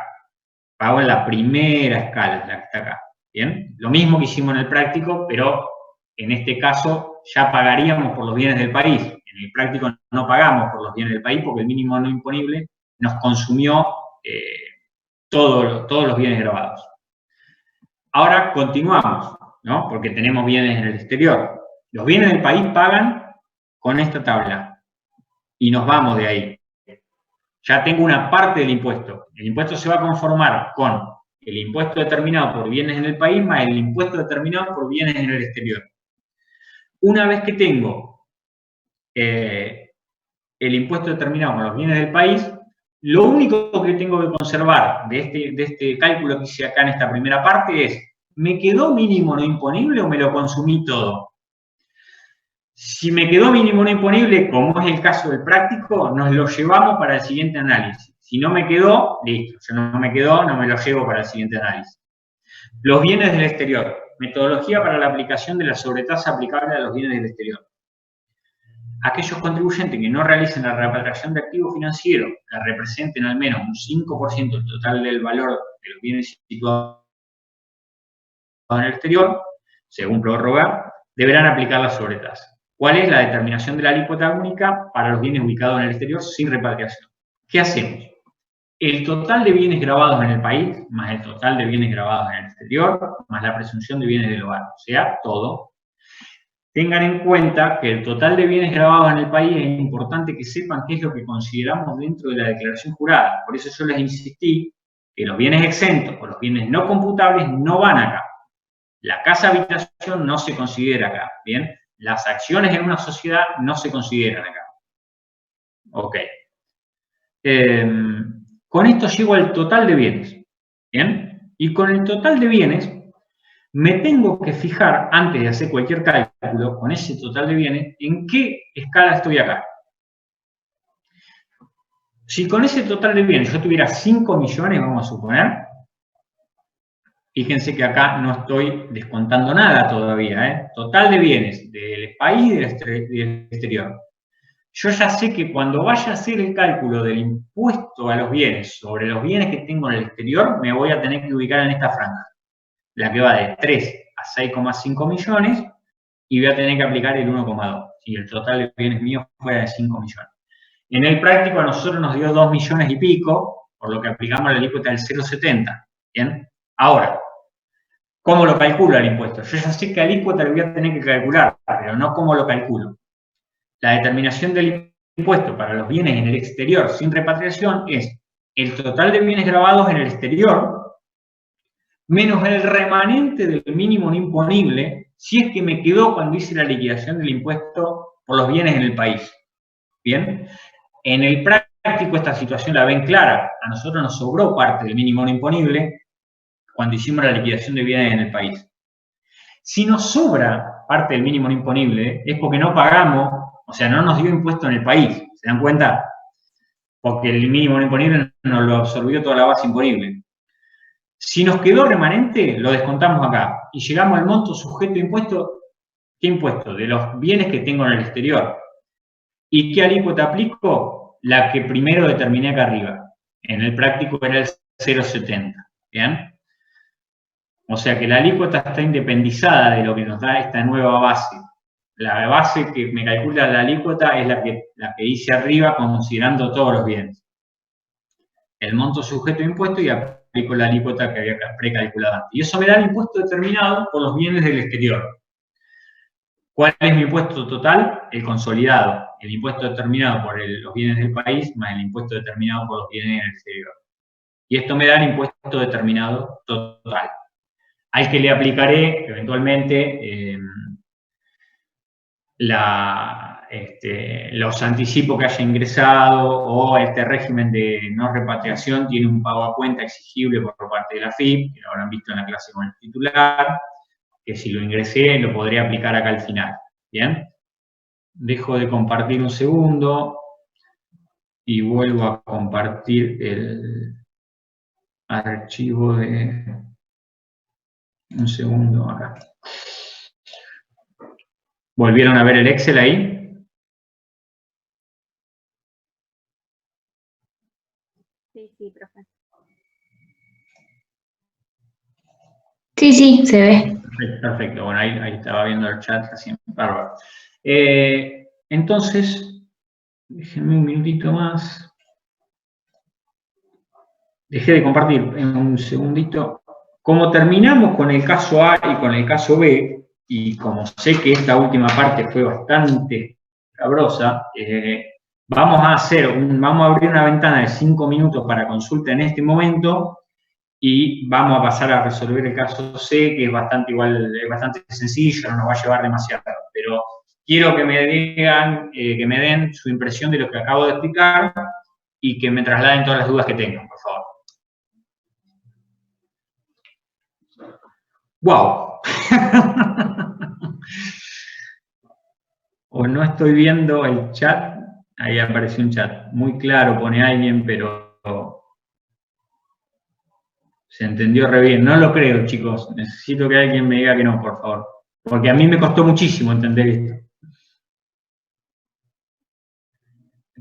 Pago en la primera escala, la que está acá. ¿Bien? Lo mismo que hicimos en el práctico, pero en este caso ya pagaríamos por los bienes del país. En el práctico no pagamos por los bienes del país porque el mínimo no imponible nos consumió todos los bienes grabados. Ahora continuamos, ¿no? Porque tenemos bienes en el exterior. Los bienes del país pagan con esta tabla. Y nos vamos de ahí. Ya tengo una parte del impuesto. El impuesto se va a conformar con el impuesto determinado por bienes en el país más el impuesto determinado por bienes en el exterior. Una vez que tengo el impuesto determinado por los bienes del país, lo único que tengo que conservar de este cálculo que hice acá en esta primera parte es, ¿me quedó mínimo no imponible o me lo consumí todo? Si me quedó mínimo no imponible, como es el caso del práctico, nos lo llevamos para el siguiente análisis. Si no me quedó, listo. Si no me quedó, no me lo llevo para el siguiente análisis. Los bienes del exterior. Metodología para la aplicación de la sobretasa aplicable a los bienes del exterior. Aquellos contribuyentes que no realicen la repatriación de activos financieros que representen al menos un 5% del total del valor de los bienes situados en el exterior, según prórroga, deberán aplicar la sobretasa. ¿Cuál es la determinación de la alícuota única para los bienes ubicados en el exterior sin repatriación? ¿Qué hacemos? El total de bienes grabados en el país, más el total de bienes grabados en el exterior, más la presunción de bienes del hogar, o sea, todo. Tengan en cuenta que el total de bienes grabados en el país es importante que sepan qué es lo que consideramos dentro de la declaración jurada. Por eso yo les insistí que los bienes exentos o los bienes no computables no van acá. La casa habitación no se considera acá, ¿bien? Las acciones en una sociedad no se consideran acá. Ok. Con esto llego al total de bienes. ¿Bien? Y con el total de bienes me tengo que fijar, antes de hacer cualquier cálculo, con ese total de bienes, en qué escala estoy acá. Si con ese total de bienes yo tuviera 5 millones, vamos a suponer, fíjense que acá no estoy descontando nada todavía, ¿eh? Total de bienes del país y del exterior. Yo ya sé que cuando vaya a hacer el cálculo del impuesto a los bienes sobre los bienes que tengo en el exterior, me voy a tener que ubicar en esta franja, la que va de 3 a 6,5 millones, y voy a tener que aplicar el 1,2, si el total de bienes míos fuera de 5 millones. En el práctico a nosotros nos dio 2 millones y pico, por lo que aplicamos la alícuota del 0,70, ¿bien? Ahora, ¿cómo lo calculo el impuesto? Yo ya sé que alícuota lo voy a tener que calcular, pero no cómo lo calculo. La determinación del impuesto para los bienes en el exterior sin repatriación es el total de bienes grabados en el exterior menos el remanente del mínimo no imponible si es que me quedó cuando hice la liquidación del impuesto por los bienes en el país. ¿Bien? En el práctico esta situación la ven clara. A nosotros nos sobró parte del mínimo no imponible cuando hicimos la liquidación de bienes en el país. Si nos sobra parte del mínimo no imponible, es porque no pagamos, o sea, no nos dio impuesto en el país. ¿Se dan cuenta? Porque el mínimo no imponible nos lo absorbió toda la base imponible. Si nos quedó remanente, lo descontamos acá. Y llegamos al monto sujeto a impuesto. ¿Qué impuesto? De los bienes que tengo en el exterior. ¿Y qué alícuota aplico? La que primero determiné acá arriba. En el práctico era el 0,70. ¿Bien? O sea que la alícuota está independizada de lo que nos da esta nueva base. La base que me calcula la alícuota es la que hice arriba considerando todos los bienes. El monto sujeto de impuesto y aplico la alícuota que había precalculado antes. Y eso me da el impuesto determinado por los bienes del exterior. ¿Cuál es mi impuesto total? El consolidado. El impuesto determinado por los bienes del país más el impuesto determinado por los bienes del exterior. Y esto me da el impuesto determinado total. Al que le aplicaré eventualmente los anticipos que haya ingresado o este régimen de no repatriación tiene un pago a cuenta exigible por parte de la AFIP, que lo habrán visto en la clase con el titular, que si lo ingresé lo podré aplicar acá al final. ¿Bien? Dejo de compartir un segundo y vuelvo a compartir el archivo de... Un segundo acá. ¿Volvieron a ver el Excel ahí? Sí, profe. Sí, se ve. Perfecto. Bueno, ahí estaba viendo el chat recién. Bárbaro. Entonces, déjenme un minutito más. Dejé de compartir en un segundito. Como terminamos con el caso A y con el caso B, y como sé que esta última parte fue bastante cabrosa, vamos a abrir una ventana de 5 minutos para consulta en este momento y vamos a pasar a resolver el caso C, que es bastante sencillo, no nos va a llevar demasiado, pero quiero que me digan, que me den su impresión de lo que acabo de explicar y que me trasladen todas las dudas que tengan, por favor. ¡Wow! O no estoy viendo el chat. Ahí apareció un chat. Muy claro, pone alguien, pero se entendió re bien. No lo creo, chicos. Necesito que alguien me diga que no, por favor. Porque a mí me costó muchísimo entender esto.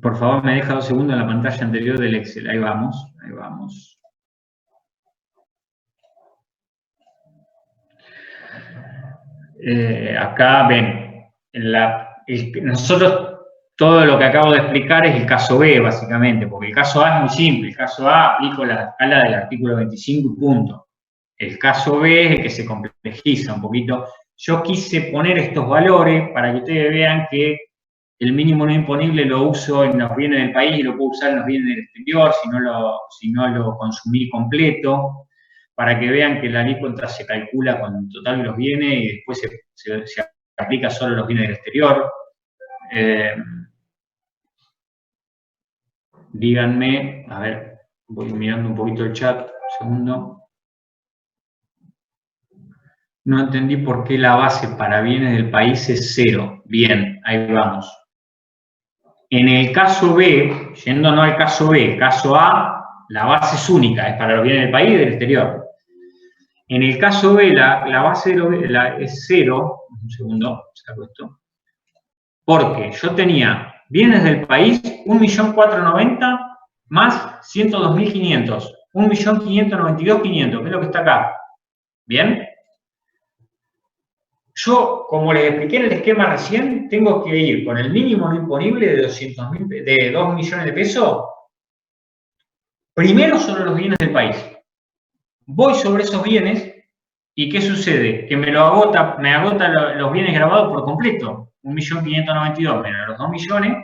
Por favor, me deja 2 segundos en la pantalla anterior del Excel. Ahí vamos, ahí vamos. Acá ven, nosotros todo lo que acabo de explicar es el caso B, básicamente, porque el caso A es muy simple. El caso A aplico la escala del artículo 25 y punto. El caso B es el que se complejiza un poquito. Yo quise poner estos valores para que ustedes vean que el mínimo no imponible lo uso en los bienes del país y lo puedo usar en los bienes del exterior si no lo consumí completo, para que vean que la alícuota se calcula con el total de los bienes y después se aplica solo a los bienes del exterior. Díganme, a ver, voy mirando un poquito el chat, un segundo. No entendí por qué la base para bienes del país es 0. Bien, ahí vamos. En el caso B, yendo no al caso B, caso A, la base es única, es para los bienes del país y del exterior. En el caso B, la base es 0, un segundo, saco esto, porque yo tenía bienes del país 1.490.000 más 102.500, 1.592.500, que es lo que está acá. ¿Bien? Yo, como les expliqué en el esquema recién, tengo que ir con el mínimo no imponible de 2 millones de pesos, primero sobre los bienes del país. Voy sobre esos bienes y ¿qué sucede? Que me agota los bienes grabados por completo. 1.592.000 menos los 2 millones,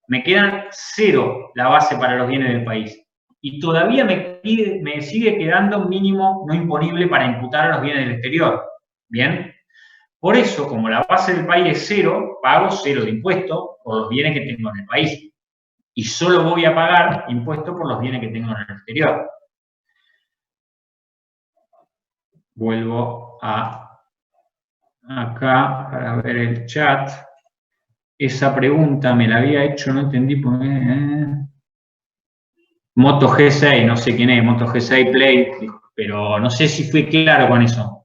me quedan 0 la base para los bienes del país. Y todavía me sigue quedando un mínimo no imponible para imputar a los bienes del exterior. ¿Bien? Por eso, como la base del país es 0, pago 0 de impuesto por los bienes que tengo en el país. Y solo voy a pagar impuesto por los bienes que tengo en el exterior. Vuelvo acá para ver el chat. Esa pregunta me la había hecho, no entendí por qué. Moto G6, no sé quién es, Moto G6 Play, pero no sé si fui claro con eso.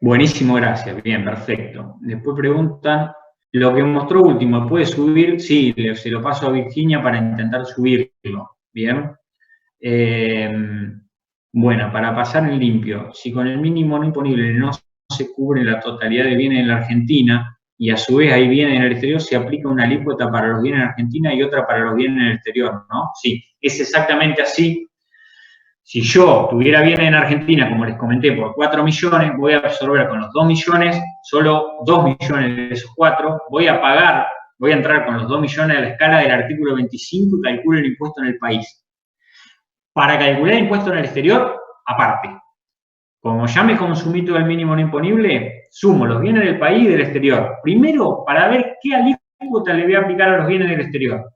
Buenísimo, gracias. Bien, perfecto. Después preguntan, lo que mostró último, ¿puede subir? Sí, se lo paso a Virginia para intentar subirlo. Bien. Bueno, para pasar en limpio, si con el mínimo no imponible no se cubre la totalidad de bienes en la Argentina, y a su vez hay bienes en el exterior, se aplica una alícuota para los bienes en Argentina y otra para los bienes en el exterior, ¿no? Sí, es exactamente así. Si yo tuviera bienes en Argentina, como les comenté, por 4 millones, voy a absorber con los 2 millones, solo 2 millones de esos 4, voy a entrar con los 2 millones a la escala del artículo 25 y calculo el impuesto en el país. Para calcular el impuesto en el exterior, aparte. Como ya me consumí todo el mínimo no imponible, sumo los bienes del país y del exterior. Primero, para ver qué alícuota le voy a aplicar a los bienes del exterior.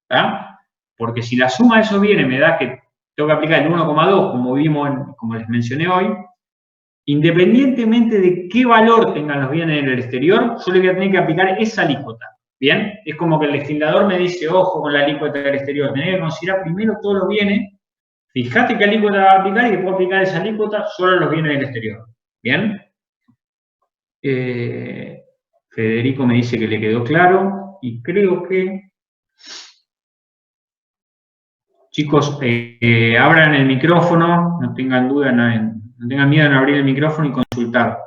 ¿Tá? Porque si la suma de esos bienes me da que tengo que aplicar el 1,2, como les mencioné hoy, independientemente de qué valor tengan los bienes en el exterior, yo le voy a tener que aplicar esa alícuota. ¿Bien? Es como que el legislador me dice, ojo con la alícuota del exterior, tenés que considerar primero todos los bienes. Fíjate qué alícuota va a aplicar y que puedo aplicar esa alícuota solo a los bienes del exterior. ¿Bien? Federico me dice que le quedó claro y creo que... Chicos, abran el micrófono, no tengan duda, no tengan miedo en abrir el micrófono y consultar.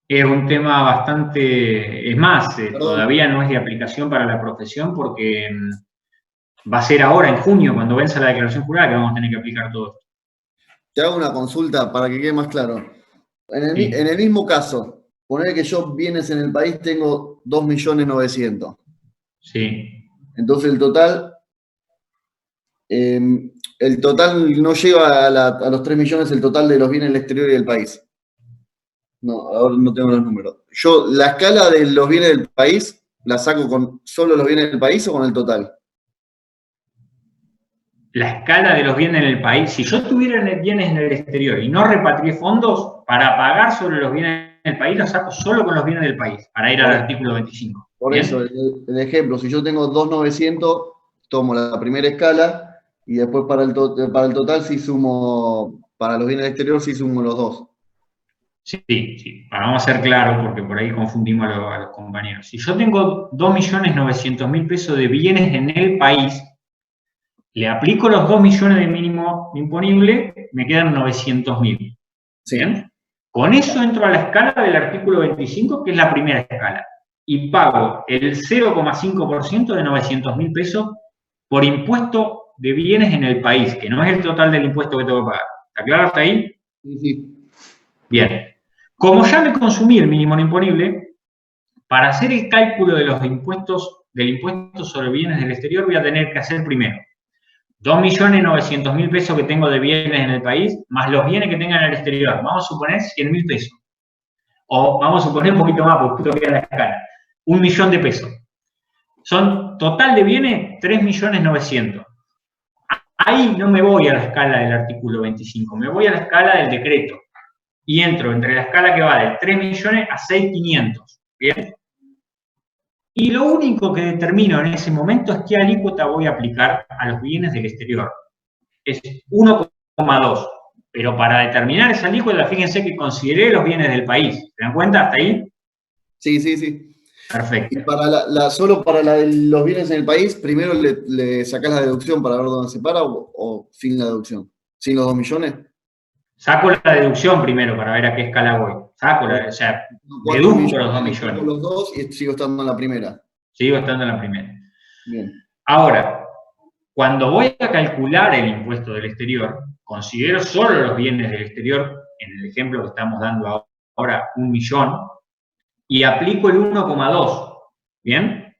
Es un tema bastante... Es más, todavía no es de aplicación para la profesión porque... va a ser ahora, en junio, cuando venza la declaración jurada, que vamos a tener que aplicar todo esto. Te hago una consulta para que quede más claro. En el mismo caso, poner que yo bienes en el país tengo 2.900.000. Sí. Entonces el total no llega a los 3 millones el total de los bienes del exterior y del país. No, ahora no tengo los números. Yo, la escala de los bienes del país, ¿la saco con solo los bienes del país o con el total? La escala de los bienes en el país, si yo tuviera bienes en el exterior y no repatrié fondos, para pagar sobre los bienes en el país, los saco solo con los bienes del país, para ir al artículo 25. Por ¿Bien? eso, el ejemplo, si yo tengo 2.900, tomo la primera escala y después para el total sí sumo, para los bienes del exterior sí sumo los dos. Sí. Vamos a ser claros porque por ahí confundimos a los compañeros. Si yo tengo 2.900.000 pesos de bienes en el país, le aplico los 2 millones de mínimo imponible, me quedan 900.000. Sí. ¿Bien? Con eso entro a la escala del artículo 25, que es la primera escala, y pago el 0,5% de 900.000 pesos por impuesto de bienes en el país, que no es el total del impuesto que tengo que pagar. ¿Está claro hasta ahí? Sí. Bien. Como ya me consumí el mínimo no imponible, para hacer el cálculo de los impuestos, del impuesto sobre bienes del exterior, voy a tener que hacer primero 2.900.000 pesos que tengo de bienes en el país, más los bienes que tenga en el exterior. Vamos a suponer 100.000 pesos. O vamos a suponer un poquito más, porque justo queda en la escala. 1 millón de pesos. Son total de bienes 3.900.000. Ahí no me voy a la escala del artículo 25, me voy a la escala del decreto. Y entro entre la escala que va de 3 millones a 6.500. ¿Bien? Y lo único que determino en ese momento es qué alícuota voy a aplicar a los bienes del exterior. Es 1,2. Pero para determinar esa alícuota, fíjense que consideré los bienes del país. ¿Se dan cuenta hasta ahí? Sí. Perfecto. Y para solo para los bienes en el país, primero le sacás la deducción para ver dónde se para o sin la deducción. ¿Sin los 2 millones? Saco la deducción primero para ver a qué escala voy. O sea, deduzco los 2 millones. Saco los dos y sigo estando en la primera. Sigo estando en la primera. Bien. Ahora, cuando voy a calcular el impuesto del exterior, considero solo los bienes del exterior, en el ejemplo que estamos dando ahora, 1 millón, y aplico el 1,2. ¿Bien?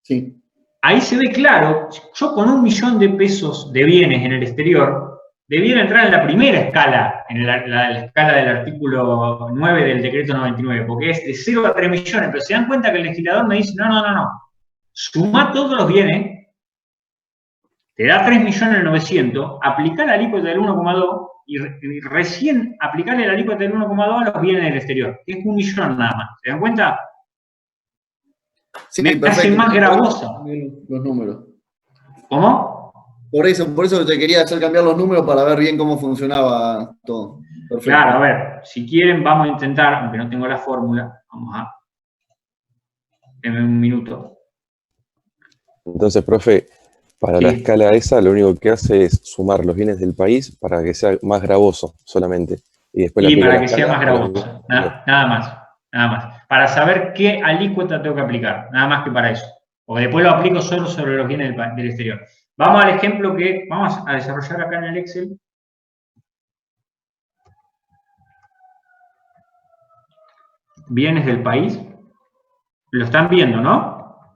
Sí. Ahí se ve claro, yo con 1 millón de pesos de bienes en el exterior, debiera entrar en la primera escala, en la escala del artículo 9 del decreto 99, porque es de 0 a 3 millones, pero se dan cuenta que el legislador me dice, no, suma todos los bienes, te da 3.900.000, aplicar la alícuota del 1,2 y recién aplicarle la alícuota del 1,2 a los bienes del exterior, que es 1 millón nada más. ¿Se dan cuenta? Sí, me hace más gravosa. Los números. ¿Cómo? Por eso te quería hacer cambiar los números para ver bien cómo funcionaba todo. Perfecto. Claro, a ver, si quieren vamos a intentar, aunque no tengo la fórmula, vamos a... Denme un minuto. Entonces, profe, para la escala esa, lo único que hace es sumar los bienes del país para que sea más gravoso solamente. Y después Y aplico para la que sea escala, más gravosa, nada más, nada más. Para saber qué alícuota tengo que aplicar, nada más que para eso. Porque después lo aplico solo sobre los bienes del exterior. Vamos al ejemplo que vamos a desarrollar acá en el Excel. Bienes del país. Lo están viendo, ¿no?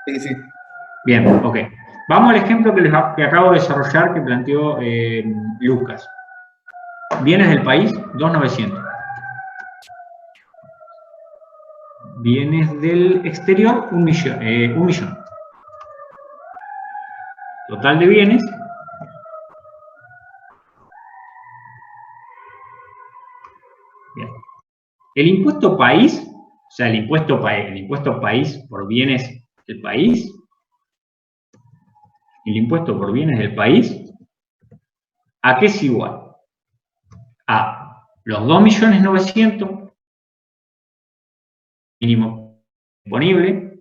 Sí, sí. Bien, ok. Vamos al ejemplo que acabo de desarrollar, que planteó Lucas. Bienes del país, 2.900. Bienes del exterior, 1.000.000. Total de bienes. Bien. El impuesto país, o sea, el impuesto país por bienes del país, el impuesto por bienes del país, ¿a qué es igual? A los 2.900.000 mínimo disponible.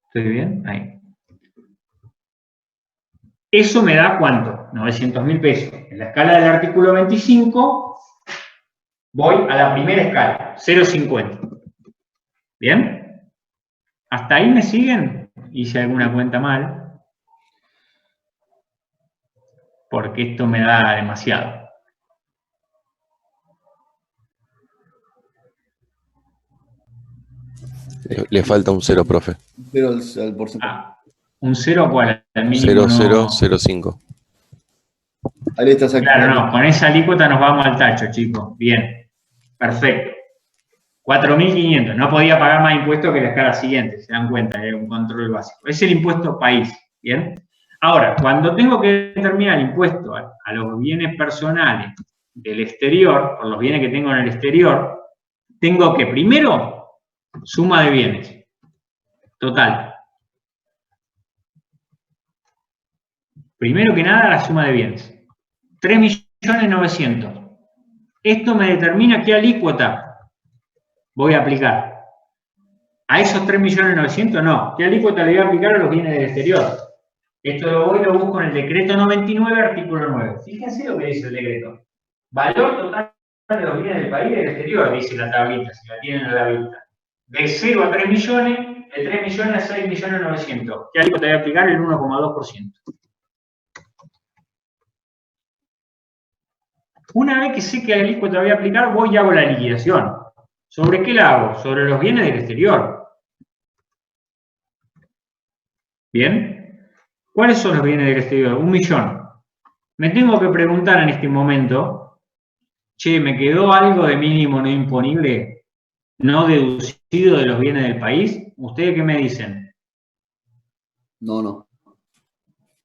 ¿Estoy bien? Ahí. Eso me da ¿cuánto? 900.000 pesos. En la escala del artículo 25 voy a la primera escala, 0,50. ¿Bien? ¿Hasta ahí me siguen? Hice alguna cuenta mal. Porque esto me da demasiado. Le falta un 0, profe. Pero al porcentaje. Ah, ¿un 0 cuál? Al mínimo 0,005. Ahí le estás Claro, activando. no, con esa alícuota nos vamos al tacho, chicos. Bien, perfecto. 4.500, no podía pagar más impuestos que la escala siguiente, se dan cuenta, es un control básico. Es el impuesto país, ¿bien? Ahora, cuando tengo que determinar el impuesto a los bienes personales del exterior, por los bienes que tengo en el exterior, tengo que primero, suma de bienes, total. Primero que nada, la suma de bienes. 3.900.000. Esto me determina qué alícuota voy a aplicar. A esos 3.900.000 no. ¿Qué alícuota le voy a aplicar a los bienes del exterior? Esto lo busco en el decreto 99, artículo 9. Fíjense lo que dice el decreto. Valor total de los bienes del país y del exterior, dice la tablita, si la tienen en la vista. De 0 a 3 millones, de 3 millones a 6.900.000. ¿Qué alícuota voy a aplicar? El 1,2%. Una vez que sé qué alícuota voy a aplicar, voy y hago la liquidación. ¿Sobre qué la hago? Sobre los bienes del exterior. ¿Bien? ¿Cuáles son los bienes del exterior? 1.000.000. Me tengo que preguntar en este momento, che, ¿me quedó algo de mínimo no imponible no deducido de los bienes del país? ¿Ustedes qué me dicen? No.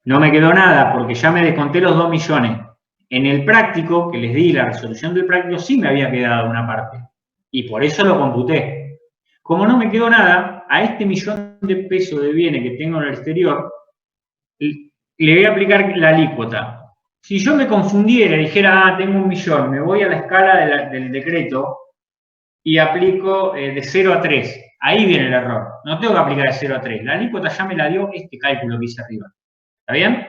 No me quedó nada porque ya me desconté los 2 millones. En el práctico, que les di la resolución del práctico, sí me había quedado una parte. Y por eso lo computé. Como no me quedó nada, a este 1.000.000 de pesos de bienes que tengo en el exterior, le voy a aplicar la alícuota. Si yo me confundiera y dijera, tengo 1.000.000, me voy a la escala del decreto y aplico de 0 a 3. Ahí viene el error. No tengo que aplicar de 0 a 3. La alícuota ya me la dio este cálculo que hice arriba. ¿Está bien?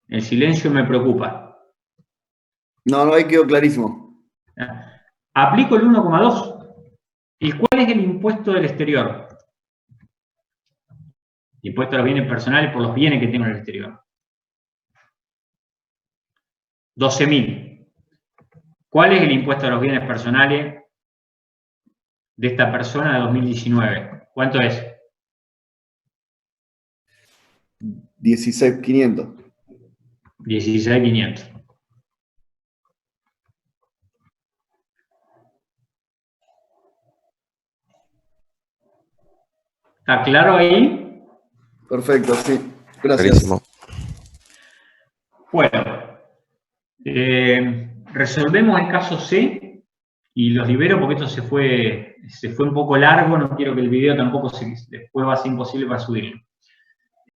El silencio me preocupa. No, ahí quedó clarísimo. Aplico el 1,2. ¿Y cuál es el impuesto del exterior? El impuesto a los bienes personales por los bienes que tengo en el exterior. 12.000. ¿Cuál es el impuesto a los bienes personales de esta persona de 2019? ¿Cuánto es? 16.500. 16.500. ¿Está claro ahí? Perfecto, sí. Gracias. Clarísimo. Bueno, resolvemos el caso C y los libero porque esto se fue un poco largo, no quiero que el video tampoco después va a ser imposible para subirlo.